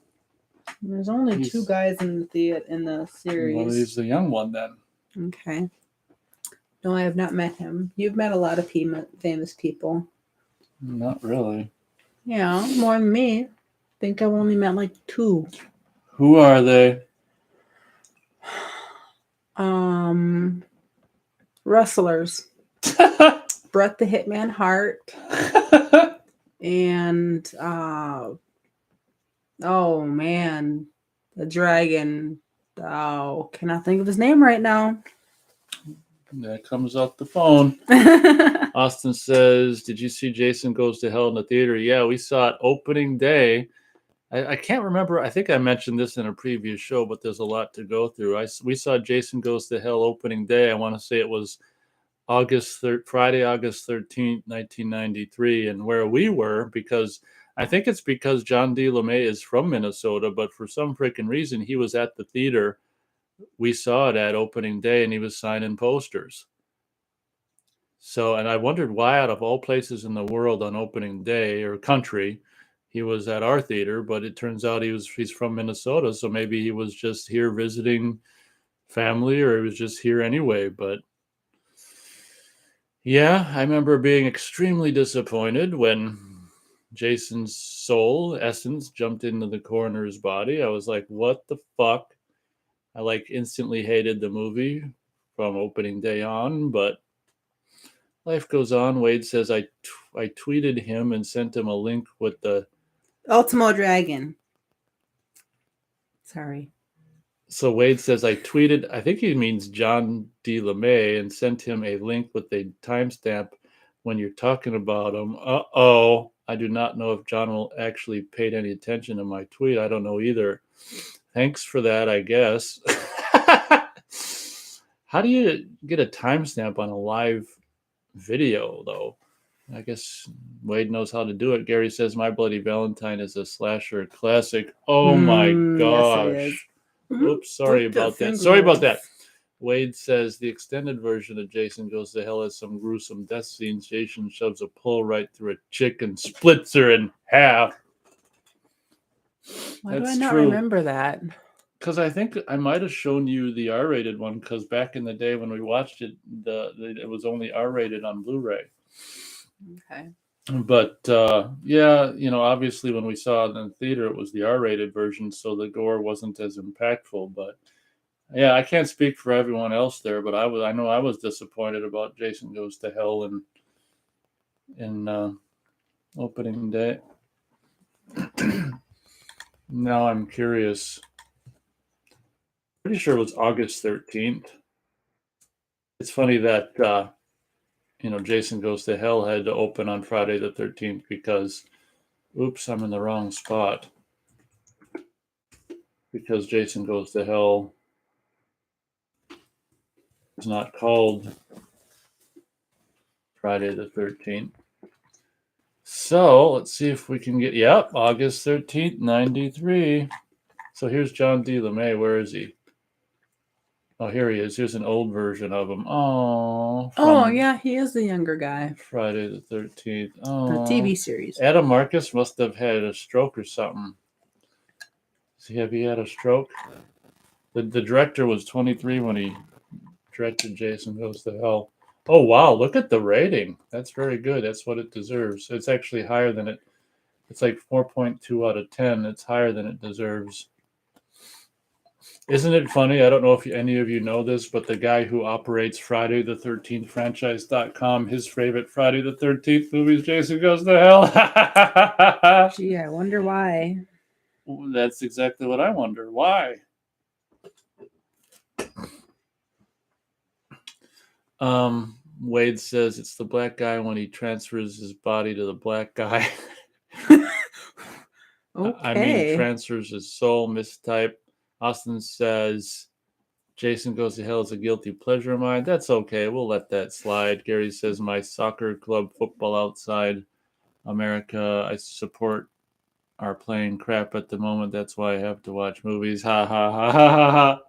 There's only 2 guys in the theater in the series. Well, he's the young one then. Okay. No, I have not met him. You've met a lot of famous people. Not really. Yeah, more than me. I think I've only met like 2. Who are they? Wrestlers. Bret the Hitman Hart. And oh man, the dragon. Oh, cannot think of his name right now. That comes off the phone. Austin says, did you see Jason Goes to Hell in the theater? Yeah, we saw it opening day. I can't remember. I think I mentioned this in a previous show, but there's a lot to go through. We saw Jason Goes to Hell opening day. I want to say it was Friday, August 13th, 1993. And where we were, because I think it's because John D. LeMay is from Minnesota, but for some freaking reason, he was at the theater. We saw it at opening day, and he was signing posters. So, and I wondered why, out of all places in the world on opening day or country, he was at our theater, but it turns out he's from Minnesota, so maybe he was just here visiting family, or he was just here anyway. But Yeah, I remember being extremely disappointed when Jason's soul essence jumped into the coroner's body. I was like, what the fuck? I instantly hated the movie from opening day on, but life goes on. Wade says I tweeted him and sent him a link with the Ultimo Dragon. Sorry. So Wade says I tweeted, I think he means John D. LeMay, and sent him a link with a timestamp when you're talking about him. Uh-oh. I do not know if John will actually paid any attention to my tweet. I don't know either. Thanks for that, I guess. How do you get a timestamp on a live video, though? I guess Wade knows how to do it. Gary says My Bloody Valentine is a slasher classic. Oh my gosh. Yes, it is. Oops, sorry about that. Sorry about that. Wade says the extended version of Jason Goes to Hell has some gruesome death scenes. Jason shoves a pole right through a chick and splits her in half. Why do I not remember that? Because I think I might have shown you the R-rated one, because back in the day when we watched it, it was only R-rated on Blu-ray. Okay. But yeah, obviously when we saw it in the theater, it was the R-rated version, so the gore wasn't as impactful. But yeah, I can't speak for everyone else there, but I know I was disappointed about Jason Goes to Hell in opening day. Now I'm curious. Pretty sure it was August 13th. It's funny that Jason Goes to Hell had to open on Friday the 13th because, oops, I'm in the wrong spot. Because Jason Goes to Hell is not called Friday the 13th. So let's see if we can get, yep, August 13th, 93. So here's John D. LeMay. Where is he? Oh, here he is. Here's an old version of him. Oh, yeah, he is the younger guy. Friday the 13th. Oh, the TV series. Adam Marcus must have had a stroke or something. Have he had a stroke? The director was 23 when he directed Jason Goes to Hell. Oh, wow. Look at the rating. That's very good. That's what it deserves. It's actually higher than it. It's like 4.2 out of 10. It's higher than it deserves. Isn't it funny? I don't know if any of you know this, but the guy who operates Friday the 13th franchise.com, his favorite Friday the 13th movie is Jason Goes to Hell. Gee, I wonder why. That's exactly what I wonder. Why? Wade says it's the black guy when he transfers his body to the black guy. Okay. I mean, transfers his soul, mistype. Austin says Jason Goes to Hell is a guilty pleasure of mine. That's okay. We'll let that slide. Gary says my soccer club, Football Outside America, I support, are playing crap at the moment. That's why I have to watch movies. Ha ha ha ha ha ha.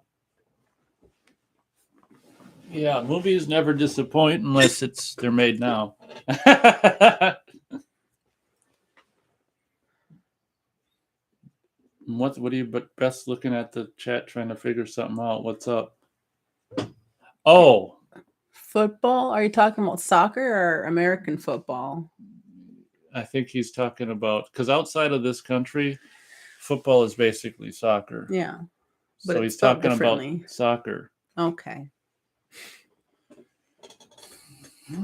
Yeah, movies never disappoint unless they're made now. What are you best looking at the chat trying to figure something out? What's up? Oh. Football? Are you talking about soccer or American football? I think he's talking about, because outside of this country, football is basically soccer. Yeah. But so he's talking about soccer. Okay.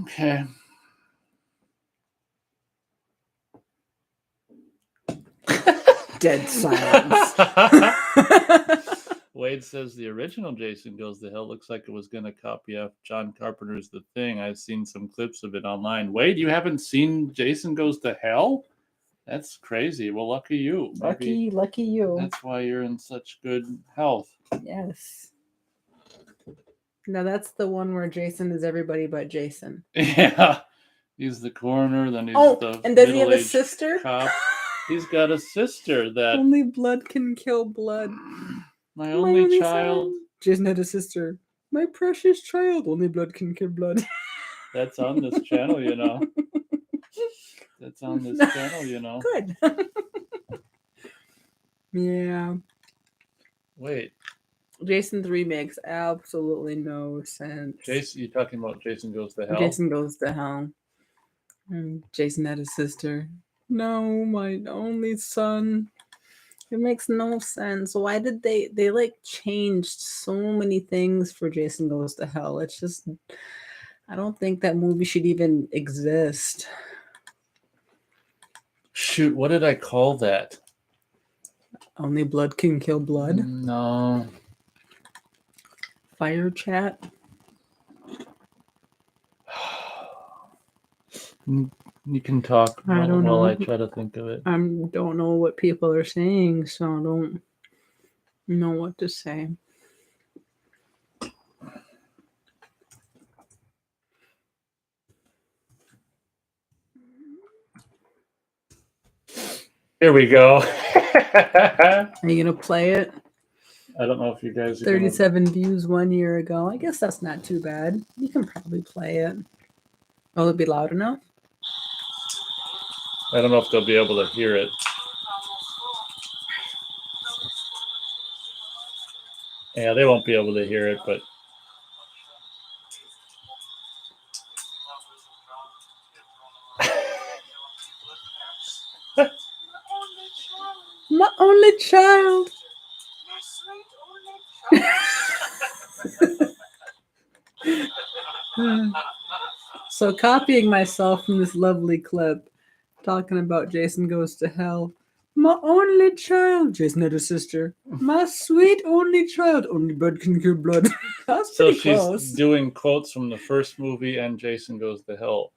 Okay. Dead silence. Wade says the original Jason Goes to Hell looks like it was going to copy off John Carpenter's The Thing. I've seen some clips of it online. Wade, you haven't seen Jason Goes to Hell? That's crazy. Well, lucky you. Lucky you. That's why you're in such good health. Yes. Now that's the one where Jason is everybody but Jason. Yeah. He's the coroner, then he's the and does he have a sister? Cop. He's got a sister that only blood can kill blood. My only child. Son. Jason had a sister. My precious child. Only blood can kill blood. That's on this channel, you know. That's on this channel, you know. Good. Yeah. Wait. Jason 3 makes absolutely no sense. Jason, you talking about Jason Goes to Hell? Jason Goes to Hell. Jason had a sister. No, my only son. It makes no sense. Why did they like changed so many things for Jason Goes to Hell? It's just, I don't think that movie should even exist. Shoot, what did I call that? Only blood can kill blood. No. Fire chat. You can talk I don't while know. I try to think of it. I don't know what people are saying, so I don't know what to say. Here we go. Are you gonna play it? I don't know if you guys are 37 views 1 year ago. I guess that's not too bad. You can probably play it. Will it be loud enough? I don't know if they'll be able to hear it. Yeah, they won't be able to hear it, but My only child. So copying myself from this lovely clip talking about Jason Goes to Hell. My only child. Jason had a sister. My sweet only child. Only blood can kill blood. That's so pretty she's close. doing quotes from the first movie and Jason Goes to Hell.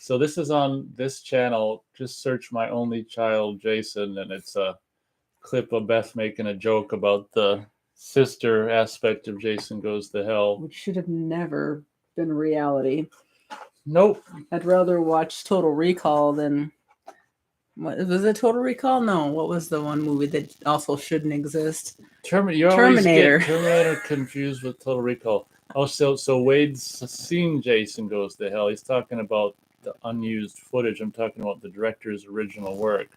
So this is on this channel. Just search My Only Child Jason, and it's a clip of Beth making a joke about the sister aspect of Jason Goes to Hell. Which should have never been reality. Nope. I'd rather watch Total Recall than... What was it? Total Recall? No. What was the one movie that also shouldn't exist? You always get Terminator confused with Total Recall. Oh, so Wade's seen Jason Goes to Hell. He's talking about the unused footage. I'm talking about the director's original work.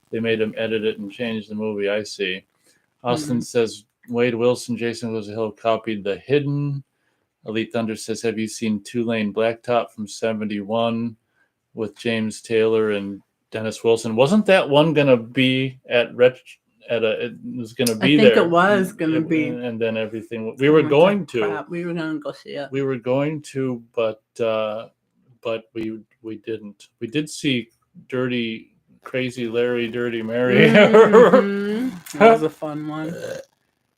They made him edit it and change the movie. I see. Austin says Wade Wilson, Jason Goes to Hell copied The Hidden. Elite Thunder says, have you seen Two-Lane Blacktop from 1971 with James Taylor and Dennis Wilson? Wasn't that one gonna be it was gonna be there? I think it was gonna be. And then everything we were going to. We were gonna go see it. We were going to, but we didn't. We did see Dirty Crazy Larry, Dirty Mary. Mm-hmm. That was a fun one.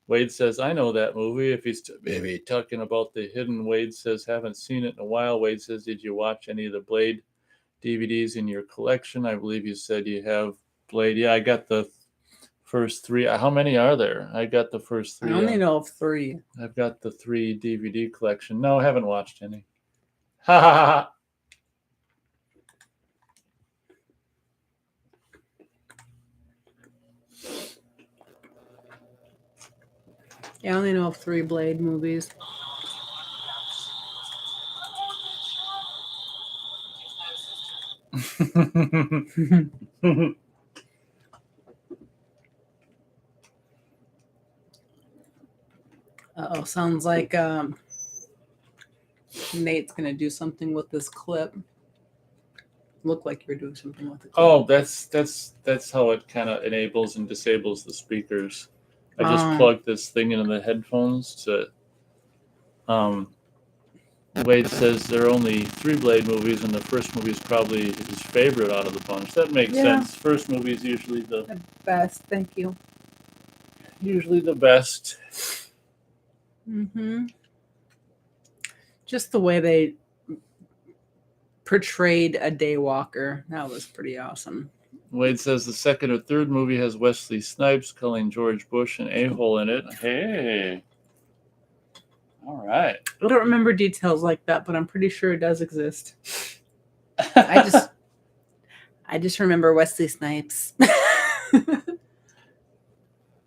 Wade says, I know that movie. If he's maybe talking about The Hidden, Wade says, haven't seen it in a while. Wade says, did you watch any of the Blade DVDs in your collection? I believe you said you have Blade. Yeah, I got the first 3. How many are there? I got the first 3. I only know of 3. I've got the 3 DVD collection. No, I haven't watched any. Ha ha ha. Yeah, I only know of 3 Blade movies. Uh-oh, sounds like Nate's gonna do something with this clip. Look like you're doing something with the clip. Oh, that's how it kind of enables and disables the speakers. I just plugged this thing into the headphones to. Wade says there are only 3 Blade movies, and the first movie is probably his favorite out of the bunch. That makes sense. First movie is usually the best. Thank you. Usually the best. Mm-hmm. Just the way they portrayed a daywalker. That was pretty awesome. Wade says the second or third movie has Wesley Snipes calling George Bush an a-hole in it. Hey. All right. I don't remember details like that, but I'm pretty sure it does exist. I just remember Wesley Snipes.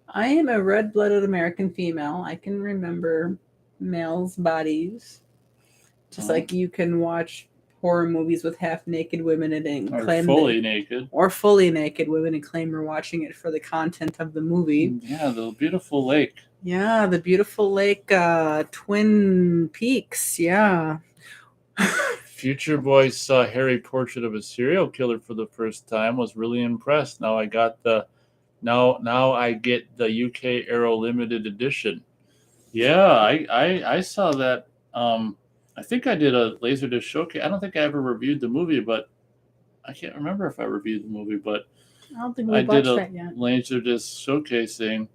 I am a red-blooded American female. I can remember males' bodies. Just like you can watch horror movies with half-naked women and claim fully naked. Or fully naked women and claim you're watching it for the content of the movie. Yeah, the beautiful lake. Yeah, the beautiful lake, Twin Peaks. Yeah. Future Boy saw Harry Portrait of a Serial Killer for the first time. Was really impressed. Now I got the now I get the UK Arrow limited edition. Yeah, I saw that. I think I did a Laserdisc showcase. I don't think I ever reviewed the movie, but I can't remember if I reviewed the movie, but I don't think I we've did watched a that yet. Laserdisc showcasing.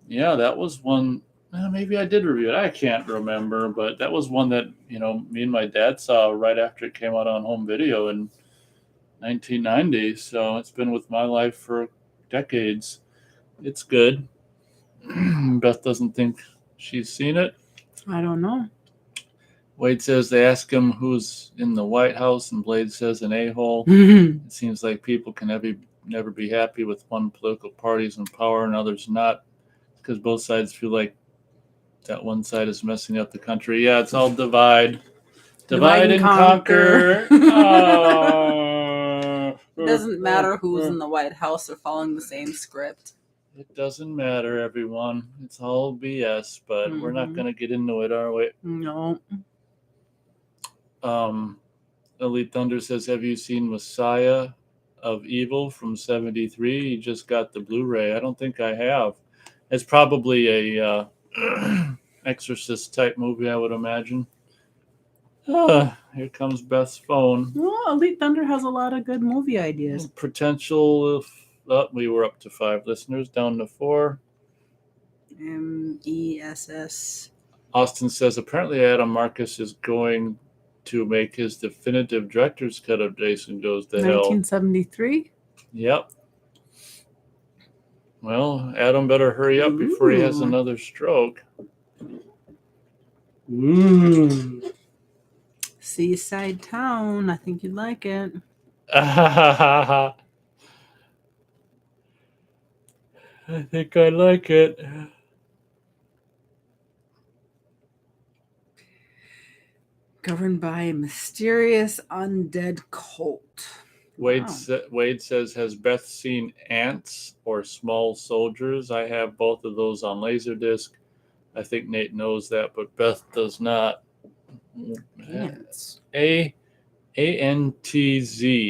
Yeah, that was one. Maybe I did review it. I can't remember, but that was one that me and my dad saw right after it came out on home video in 1990. So it's been with my life for decades. It's good. Beth doesn't think she's seen it. I don't know. Wade says they ask him who's in the White House, and Blade says an a-hole. It seems like people can never be happy with one political party's in power and others not, because both sides feel like that one side is messing up the country. Yeah, it's all divide and conquer. It doesn't matter who's in the White House or following the same script. It doesn't matter, everyone. It's all BS, but we're not going to get into it, are we? No. Elite Thunder says, have you seen Messiah of Evil from 73? You just got the Blu-ray. I don't think I have. It's probably a Exorcist type movie, I would imagine. Here comes Beth's phone. Well, Elite Thunder has a lot of good movie ideas. Potential. We were up to 5 listeners, down to 4. MESS. Austin says, apparently Adam Marcus is going to make his definitive director's cut of Jason Goes to Hell. 1973? Yep. Well, Adam better hurry up before he has another stroke. Ooh. Seaside Town. I think you'd like it. I think I like it. Governed by a mysterious undead cult. Wade says, has Beth seen Ants or Small Soldiers? I have both of those on Laserdisc. I think Nate knows that, but Beth does not. Ants. ANTZ.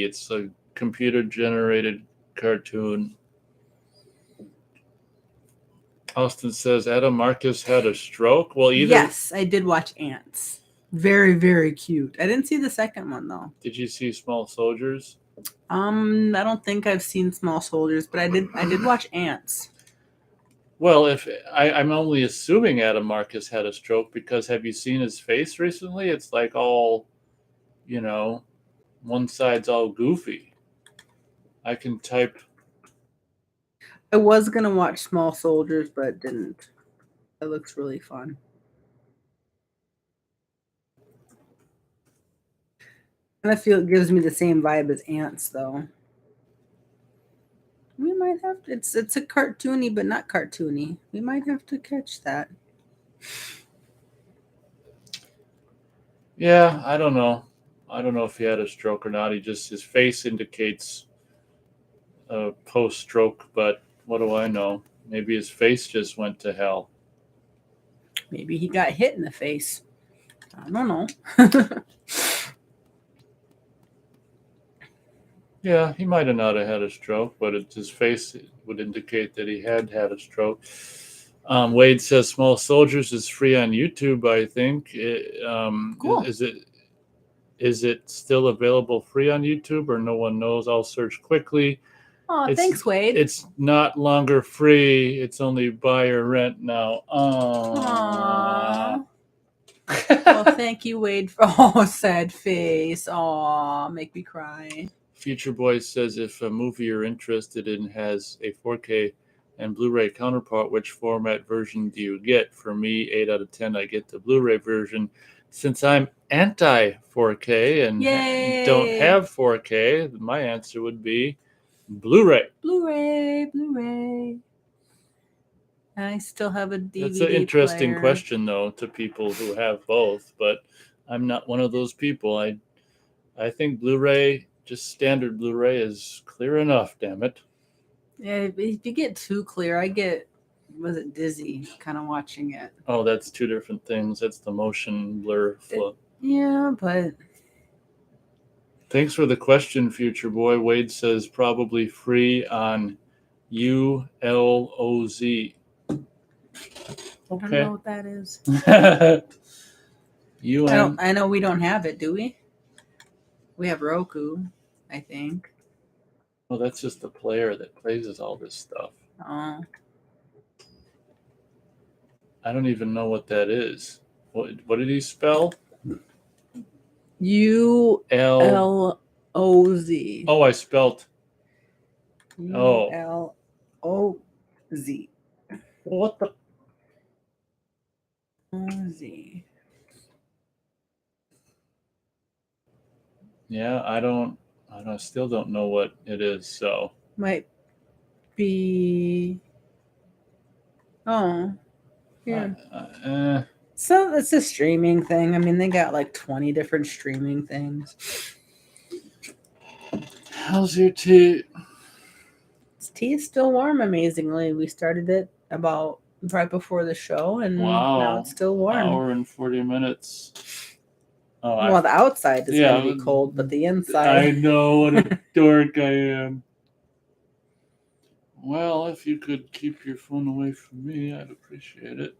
It's a computer-generated cartoon. Austin says, Adam Marcus had a stroke? Well, Yes, I did watch Ants. Very, very cute. I didn't see the second one, though. Did you see Small Soldiers? I don't think I've seen Small Soldiers, but I did watch Ants. Well, if I'm only assuming Adam Marcus had a stroke, because have you seen his face recently? It's like all, one side's all goofy. I can type. I was going to watch Small Soldiers, but didn't. It looks really fun. And I feel it gives me the same vibe as Ants, though. We might have to. It's a cartoony, but not cartoony. We might have to catch that. Yeah, I don't know. I don't know if he had a stroke or not. His face indicates post-stroke, but what do I know? Maybe his face just went to hell. Maybe he got hit in the face. I don't know. Yeah, he might have not have had a stroke, but his face would indicate that he had a stroke. Wade says Small Soldiers is free on YouTube, I think. Cool. Is it still available free on YouTube, or no one knows? I'll search quickly. Oh, thanks, Wade. It's not longer free. It's only buy or rent now. Aww. Well, thank you, Wade, for sad face. Aw, make me cry. Future Boy says, if a movie you're interested in has a 4K and Blu-ray counterpart, which format version do you get? For me, 8 out of 10, I get the Blu-ray version. Since I'm anti-4K and don't have 4K, my answer would be Blu-ray. Blu-ray. I still have a DVD That's an interesting player. question, though, to people who have both, but I'm not one of those people. I think Blu-ray, just standard Blu-ray, is clear enough, damn it. Yeah, if you get too clear, I get was it dizzy kind of watching it. Oh, that's two different things. That's the motion blur flow. Yeah, but Thanks for the question, future boy. Wade says probably free on ULOZ. I don't know what that is. UN. I know we don't have it, do we? We have Roku, I think. Well, that's just the player that plays all this stuff. Oh. I don't even know what that is. What did he spell? ULOZ. Oh, I spelled. ULOZ. What the? OZ. Yeah, I still don't know what it is. So Might be. Oh. Yeah. So it's a streaming thing. I mean, they got like 20 different streaming things. How's your tea? Tea is still warm, amazingly. We started it about right before the show, and now it's still warm. Hour and 40 minutes. Oh, well, the outside is going to be cold, but the inside. I know what a dork I am. Well, if you could keep your phone away from me, I'd appreciate it.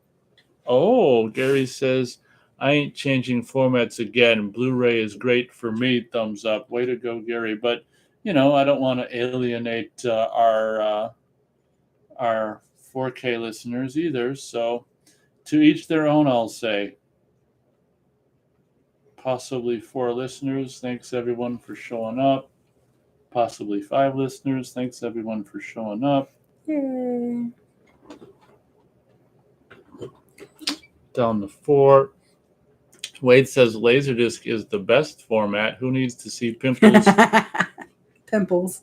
Oh, Gary says, I ain't changing formats again. Blu-ray is great for me. Thumbs up. Way to go, Gary. But, I don't want to alienate our 4K listeners either. So, to each their own, I'll say. Possibly 4 listeners. Thanks, everyone, for showing up. Possibly 5 listeners. Thanks, everyone, for showing up. Yay. Down to 4. Wade says Laserdisc is the best format. Who needs to see pimples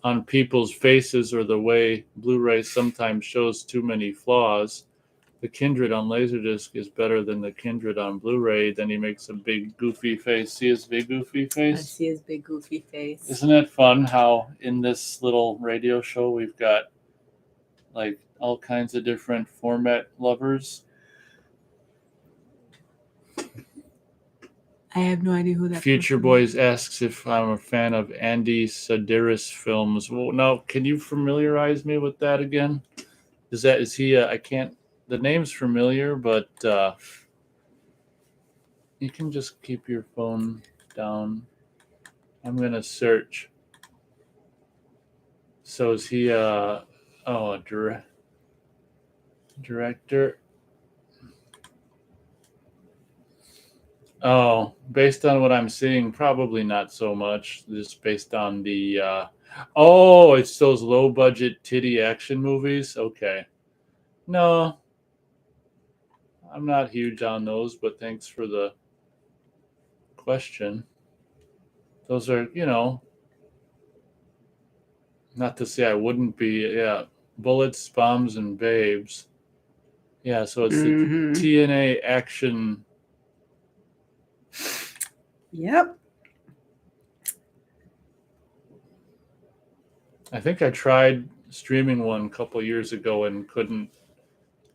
on people's faces or the way Blu-ray sometimes shows too many flaws? The Kindred on Laserdisc is better than the Kindred on Blu-ray. Then he makes a big goofy face. See his big goofy face? I see his big goofy face. Isn't it fun how in this little radio show we've got like all kinds of different format lovers? I have no idea who that Future Boys asks if I'm a fan of Andy Sedaris films. Well, no, can you familiarize me with that again? Is he I can't, the name's familiar, but you can just keep your phone down. I'm going to search. So is he a director? Oh, based on what I'm seeing, probably not so much. Just based on the it's those low budget titty action movies. Okay. No, I'm not huge on those, but thanks for the question. Those are, not to say I wouldn't be, bullets, bombs, and babes. Yeah, so it's the TNA action. Yep. I think I tried streaming one a couple years ago and couldn't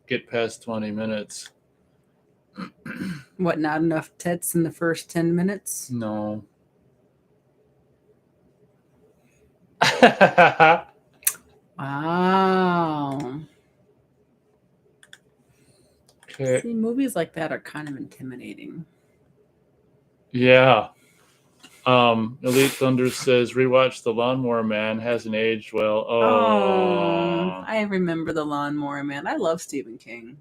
get past 20 minutes. What, not enough tits in the first 10 minutes? No. Wow. Okay. See, movies like that are kind of intimidating. Yeah. Elite Thunder says rewatch The Lawnmower Man, hasn't aged well. Oh, I remember The Lawnmower Man. I love Stephen King.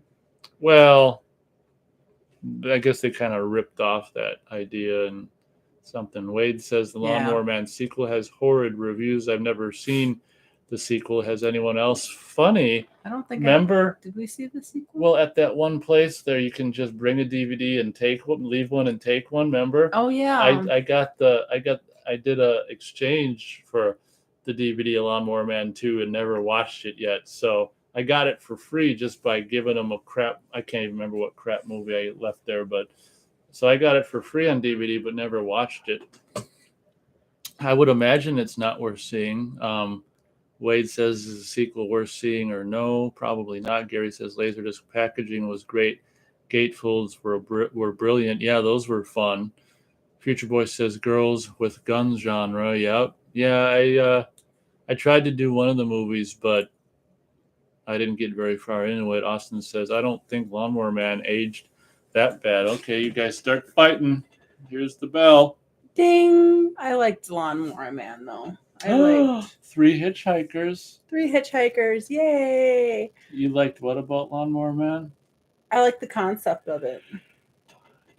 Well, I guess they kind of ripped off that idea and something. Wade says the Lawnmower Man sequel has horrid reviews. I've never seen the sequel. Has anyone else? Funny. I don't think. Remember? Did we see the sequel? Well, at that one place there, you can just bring a DVD and take one, leave one and take one. Remember? Oh yeah. I did a exchange for the DVD of Lawnmower Man 2 and never watched it yet. So I got it for free just by giving them a crap. I can't even remember what crap movie I left there, but so I got it for free on DVD, but never watched it. I would imagine it's not worth seeing. Wade says, is the sequel worth seeing or no? Probably not. Gary says, Laserdisc packaging was great. Gatefolds were brilliant. Yeah, those were fun. Future Boy says, girls with guns genre. Yep. Yeah, I tried to do one of the movies, but I didn't get very far into it. Austin says, I don't think Lawnmower Man aged that bad. Okay, you guys start fighting. Here's the bell. Ding! I liked Lawnmower Man, though. I liked Three Hitchhikers. Three Hitchhikers. Yay! You liked what about Lawnmower Man? I like the concept of it.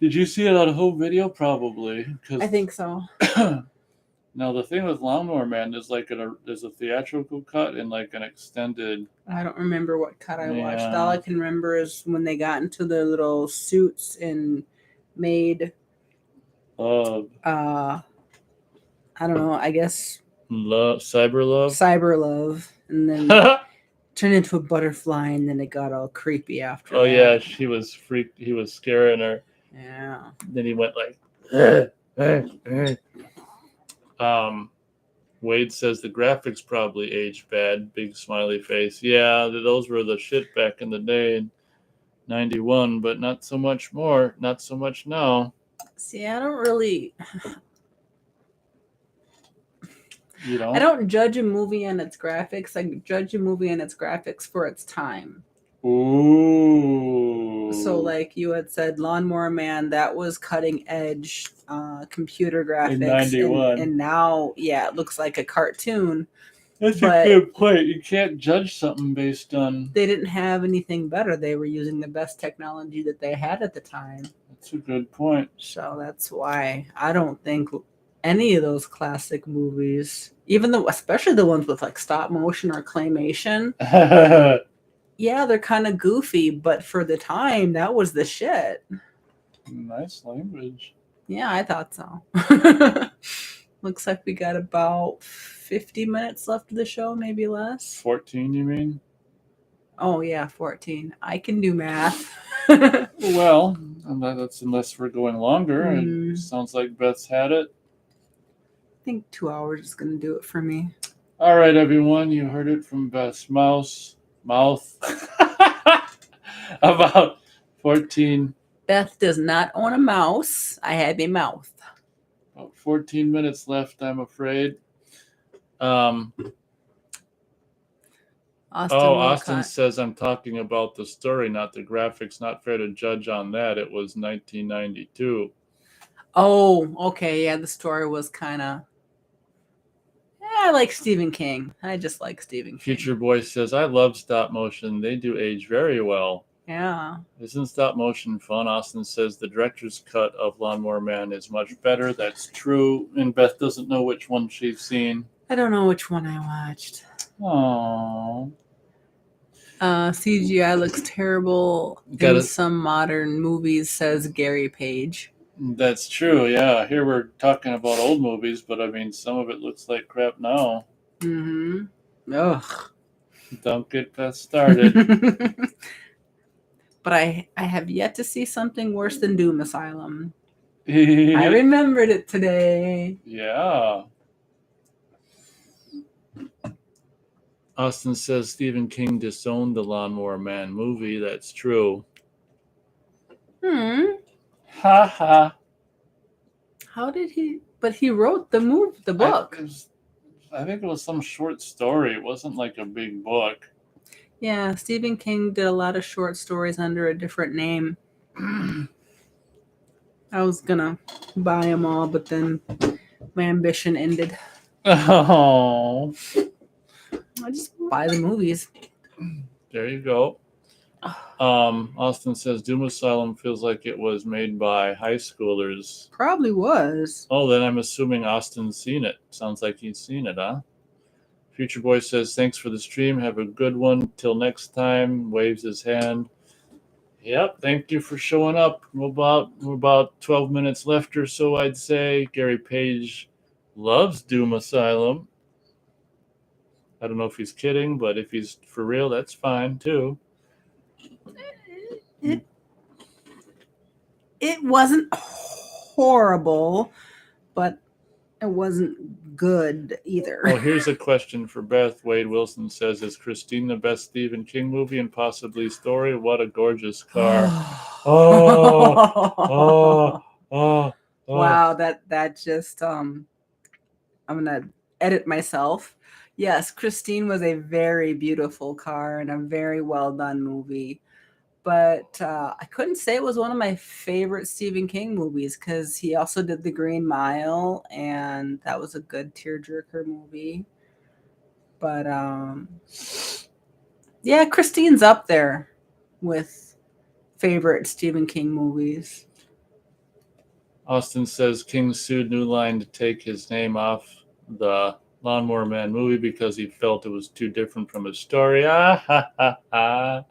Did you see it on home video? Probably. I think so. Now the thing with Lawnmower Man is like there's a theatrical cut and like an extended. I don't remember what cut I watched. All I can remember is when they got into their little suits and made. I don't know. I guess. Cyber love, and then turned into a butterfly, and then it got all creepy after. Oh that. Yeah, she was freaked. He was scaring her. Yeah. Then he went like. Wade says the graphics probably aged bad. Big smiley face. Yeah, those were the shit back in the day in '91, but not so much more. Not so much now. See, I don't really. You know? I don't judge a movie on its graphics. I judge a movie on its graphics for its time. Ooh. So, like you had said, Lawnmower Man, that was cutting edge computer graphics. In '91. And now, yeah, it looks like a cartoon. That's a good point. You can't judge something based on. They didn't have anything better. They were using the best technology that they had at the time. That's a good point. So that's why I don't think any of those classic movies, especially the ones with like stop motion or claymation, yeah, they're kind of goofy, but for the time, that was the shit. Nice language. Yeah, I thought so. Looks like we got about 50 minutes left of the show, maybe less. 14, you mean? Oh, yeah, 14. I can do math. Well, that's unless we're going longer. It sounds like Beth's had it. I think 2 hours is going to do it for me. All right, everyone. You heard it from Beth's mouth. About 14. Beth does not own a mouse. I have a mouth. About 14 minutes left, I'm afraid. Austin says I'm talking about the story, not the graphics. Not fair to judge on that. It was 1992. Oh, okay. Yeah, the story was kind of... I like Stephen King. I just like Stephen King. Future Boy says, I love stop motion. They do age very well. Yeah. Isn't stop motion fun? Austin says the director's cut of Lawnmower Man is much better. That's true. And Beth doesn't know which one she's seen. I don't know which one I watched. Aww. CGI looks terrible in some modern movies, says Gary Page. That's true, yeah. Here we're talking about old movies, but I mean, some of it looks like crap now. Mm-hmm. Ugh. Don't get Beth started. But I have yet to see something worse than Doom Asylum. I remembered it today. Yeah. Austin says Stephen King disowned the Lawnmower Man movie. That's true. Ha ha. How did he? But he wrote the book. I think it was some short story. It wasn't like a big book. Yeah, Stephen King did a lot of short stories under a different name. I was gonna buy them all, but then my ambition ended. Oh. I just buy the movies. There you go. Austin says Doom Asylum feels like it was made by high schoolers. Probably was. Oh, then I'm assuming Austin's seen it. Sounds like he's seen it, huh? Future Boy says, thanks for the stream. Have a good one. Till next time. Waves his hand. Yep, thank you for showing up. We're about 12 minutes left or so, I'd say. Gary Page loves Doom Asylum. I don't know if he's kidding, but if he's for real, that's fine, too. It wasn't horrible, but it wasn't good either. Oh, here's a question for Beth. Wade Wilson says, is Christine the best Stephen King movie and possibly story? What a gorgeous car. Oh. Wow, that just I'm gonna edit myself. Yes, Christine was a very beautiful car and a very well done movie. But I couldn't say it was one of my favorite Stephen King movies because he also did The Green Mile, and that was a good tearjerker movie. But yeah, Christine's up there with favorite Stephen King movies. Austin says King sued New Line to take his name off the Lawnmower Man movie because he felt it was too different from his story. Ah, ha, ha, ha.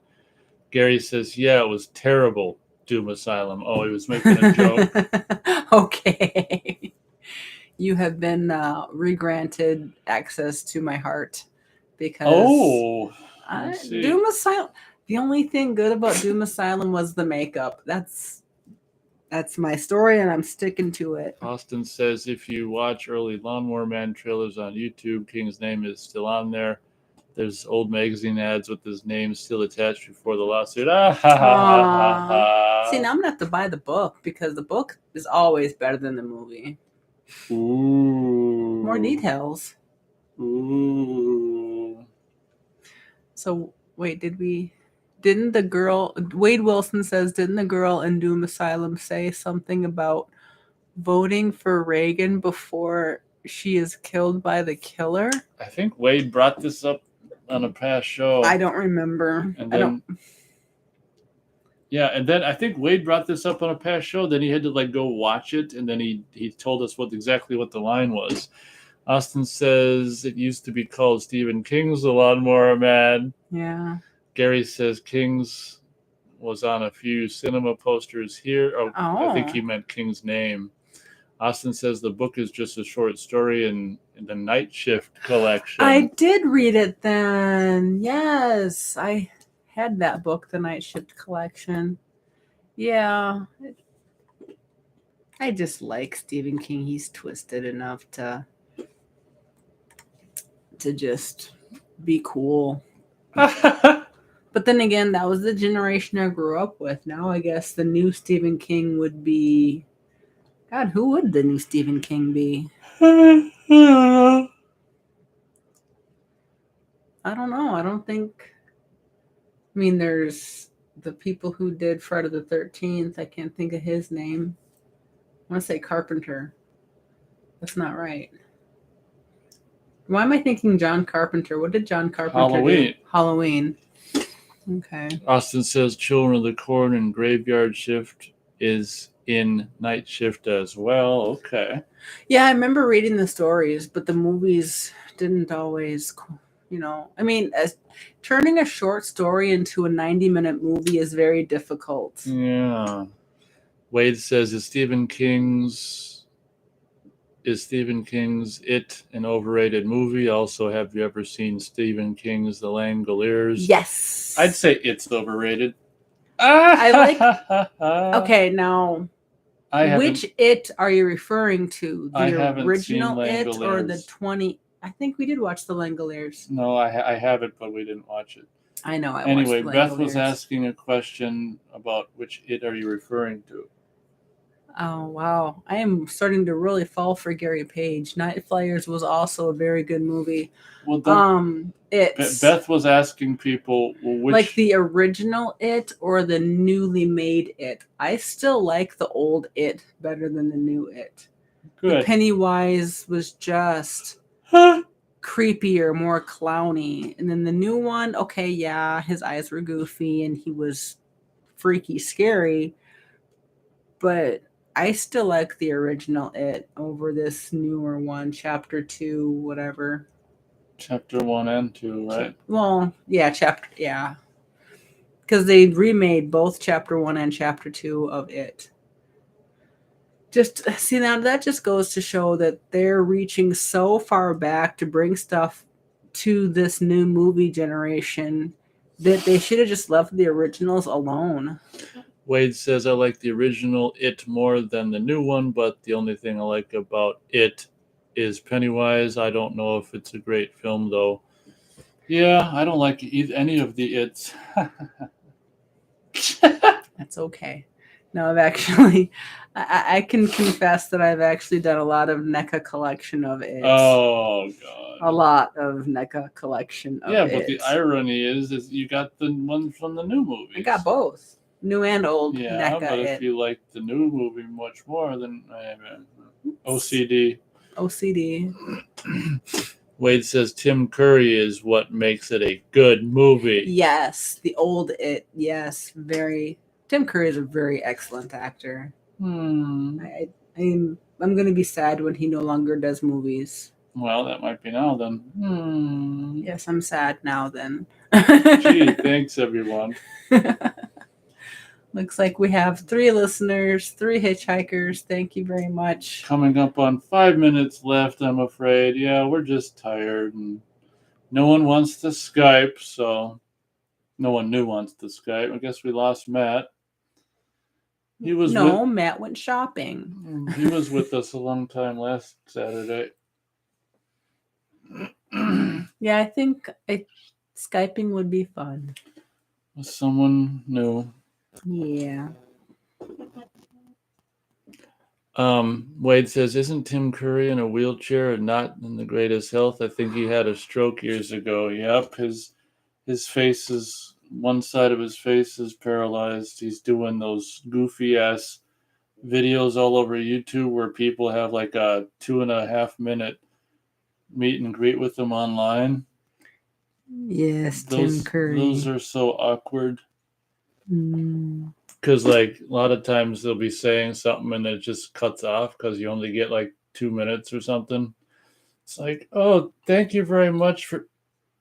Gary says, yeah, it was terrible, Doom Asylum. Oh, he was making a joke. Okay. You have been regranted access to my heart because Doom Asylum. The only thing good about Doom Asylum was the makeup. That's my story, and I'm sticking to it. Austin says, if you watch early Lawnmower Man trailers on YouTube, King's name is still on there. There's old magazine ads with his name still attached before the lawsuit. Ah, ha, ha, ha, ha. See, now I'm going to have to buy the book because the book is always better than the movie. Ooh. More details. Ooh. So, wait, Wade Wilson says, didn't the girl in Doom Asylum say something about voting for Reagan before she is killed by the killer? I think Wade brought this up on a past show. I don't remember. And then, and then I think Wade brought this up on a past show. Then he had to go watch it, and then he told us exactly what the line was. Austin says it used to be called Stephen King's The Lawnmower Man. Yeah. Gary says King's was on a few cinema posters here. Oh. I think he meant King's name. Austin says the book is just a short story in the Night Shift collection. I did read it then. Yes, I had that book, the Night Shift collection. Yeah. I just like Stephen King. He's twisted enough to just be cool. But then again, that was the generation I grew up with. Now I guess the new Stephen King would be... God, who would the new Stephen King be? I don't know. I don't think... I mean, there's the people who did Friday the 13th. I can't think of his name. I want to say Carpenter. That's not right. Why am I thinking John Carpenter? What did John Carpenter do? Halloween. Okay. Austin says Children of the Corn and Graveyard Shift is in Night Shift as well. Okay. Yeah, I remember reading the stories, but the movies didn't always, I mean, turning a short story into a 90-minute movie is very difficult. Yeah. Wade says, is Stephen King's It an overrated movie? Also, have you ever seen Stephen King's The Langoliers? Yes. I'd say it's overrated. I like... Okay, now, which It are you referring to? The original It or the 20... I think we did watch The Langoliers. No, I haven't, but we didn't watch it. I know. Anyway, Beth was asking a question about which It are you referring to? Oh, wow. I am starting to really fall for Gary Page. Night Flyers was also a very good movie. Well, it's Beth was asking people, which... like the original It or the newly made It. I still like the old It better than the new It. Good. The Pennywise was just creepier, more clowny. And then the new one, okay, yeah, his eyes were goofy and he was freaky scary. But I still like the original It over this newer one, Chapter 2, whatever. Chapter 1 and 2, right? Well, yeah, yeah. Because they remade both Chapter 1 and Chapter 2 of It. Just, see, now that just goes to show that they're reaching so far back to bring stuff to this new movie generation that they should have just left the originals alone. Wade says, I like the original It more than the new one, but the only thing I like about It is Pennywise. I don't know if it's a great film, though. Yeah, I don't like any of the It's. That's okay. No, I've actually, I can confess that I've actually done a lot of NECA collection of it. Oh, God. A lot of NECA collection of it. Yeah, but the irony is you got the one from the new movies. I got both. New and old Yeah, NECA. but if you like the new movie much more, then OCD. Wade says Tim Curry is what makes it a good movie. Yes, the old It. Yes, very. Tim Curry is a very excellent actor. I'm going to be sad when he no longer does movies. Well, that might be now then. Yes, I'm sad now then. Gee, thanks everyone. Looks like we have 3 listeners, 3 hitchhikers. Thank you very much. Coming up on 5 minutes left, I'm afraid. Yeah, we're just tired and no one wants to Skype, so no one new wants to Skype. I guess we lost Matt. Matt went shopping. He was with us a long time last Saturday. Yeah, I think Skyping would be fun. With someone new. Yeah. Wade says, isn't Tim Curry in a wheelchair and not in the greatest health? I think he had a stroke years ago. Yep, his face is, one side of his face is paralyzed. He's doing those goofy ass videos all over YouTube where people have like a 2.5 minute meet and greet with him online. Yes, Tim Curry. Those are so awkward. Because like a lot of times they'll be saying something and it just cuts off because you only get like 2 minutes or something. It's like, oh, thank you very much for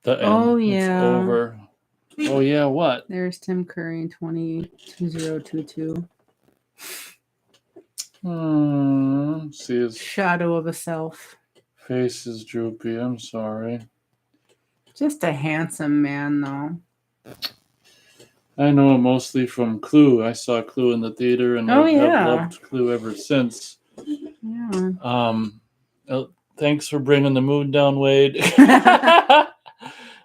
the end. Oh yeah, it's over. Oh yeah, what? There's Tim Curry in 2022. See his shadow of a self. Face is droopy. I'm sorry. Just a handsome man, though. I know him mostly from Clue. I saw Clue in the theater and have loved Clue ever since. Yeah. Thanks for bringing the mood down, Wade.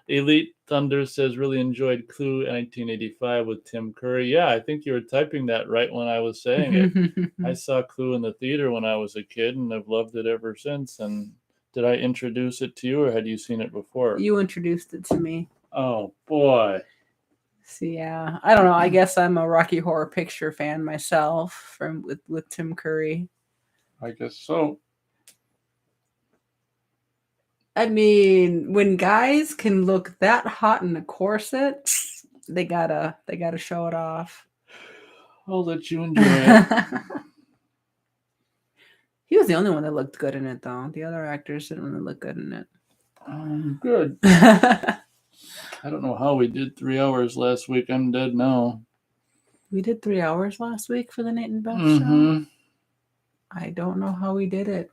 Elite Thunder says, really enjoyed Clue 1985 with Tim Curry. Yeah, I think you were typing that right when I was saying it. I saw Clue in the theater when I was a kid, and I've loved it ever since. And did I introduce it to you, or had you seen it before? You introduced it to me. Oh, boy. So, yeah. I don't know. I guess I'm a Rocky Horror Picture fan myself with Tim Curry. I guess so. I mean, when guys can look that hot in a corset, they gotta show it off. I'll let you enjoy it. He was the only one that looked good in it, though. The other actors didn't really look good in it. Good. I don't know how we did 3 hours last week. I'm dead now. We did 3 hours last week for the Nate and Beth show. I don't know how we did it.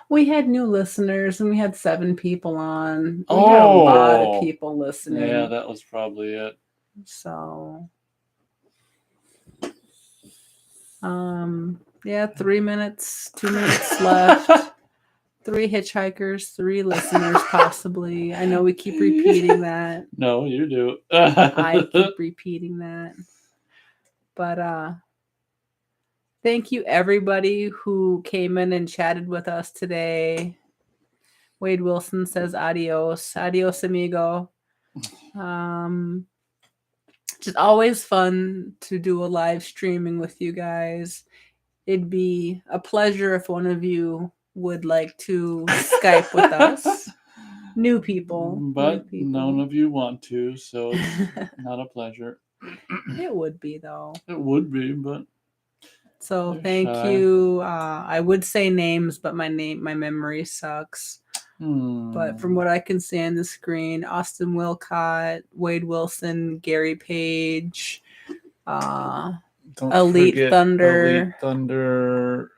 We had new listeners, and we had 7 people on. We had a lot of people listening. Yeah, that was probably it. So, 3 minutes, 2 minutes left. 3 hitchhikers, 3 listeners, possibly. I know we keep repeating that. No, you do. I keep repeating that. But, thank you, everybody who came in and chatted with us today. Wade Wilson says adios. Adios, amigo. Just always fun to do a live streaming with you guys. It'd be a pleasure if one of you would like to Skype with us. New people. But none of you want to, so it's not a pleasure. It would be, though. It would be, but... So thank you. I would say names, but my memory sucks. But from what I can see on the screen, Austin Wilcott, Wade Wilson, Gary Page, Elite Thunder.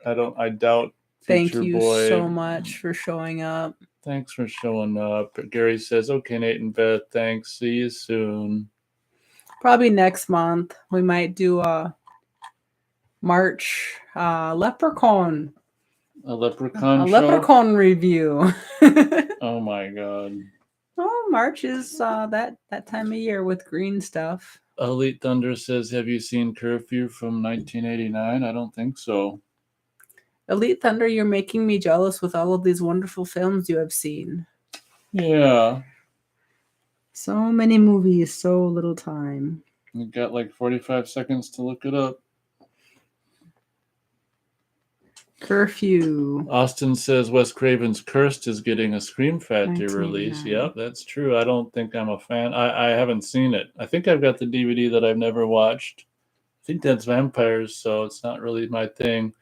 I doubt. Thank you so much for showing up. Thanks for showing up. Gary says, okay, Nate and Beth, thanks. See you soon. Probably next month. We might do a March Leprechaun A leprechaun A show? leprechaun review. Oh my god. Oh, March is that time of year with green stuff. Elite Thunder says, have you seen Curfew from 1989? I don't think so. Elite Thunder, you're making me jealous with all of these wonderful films you have seen. Yeah. So many movies, so little time. You got like 45 seconds to look it up. Curfew. Austin says Wes Craven's Cursed is getting a Scream Factory release. 1989. Yep, that's true. I don't think I'm a fan. I haven't seen it. I think I've got the DVD that I've never watched. I think that's vampires, so it's not really my thing.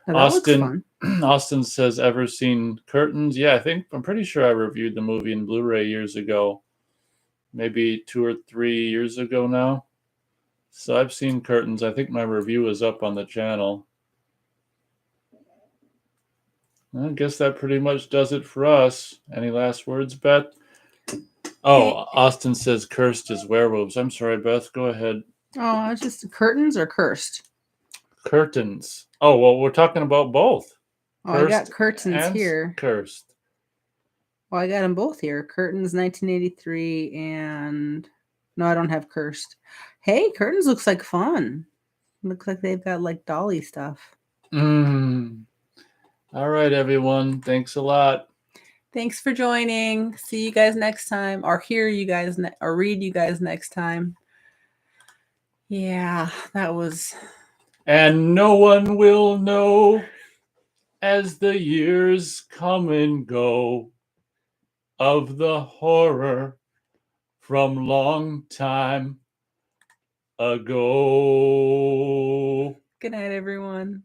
Now, that looks fun. Austin says, ever seen Curtains? Yeah, I'm pretty sure I reviewed the movie in Blu-ray years ago. Maybe 2 or 3 years ago now. So I've seen Curtains. I think my review is up on the channel. I guess that pretty much does it for us. Any last words, Beth? Oh, Austin says Cursed is werewolves. I'm sorry, Beth. Go ahead. Oh, it's just curtains or cursed? Curtains. Oh, well, we're talking about both. Oh, I got curtains here. Cursed. Well, I got them both here. Curtains 1983 and... No, I don't have cursed. Hey, Curtains looks like fun. Looks like they've got like dolly stuff. All right, everyone. Thanks a lot. Thanks for joining. See you guys next time, or hear you guys, or read you guys next time. Yeah, that was... And no one will know as the years come and go of the horror from long time ago. Good night, everyone.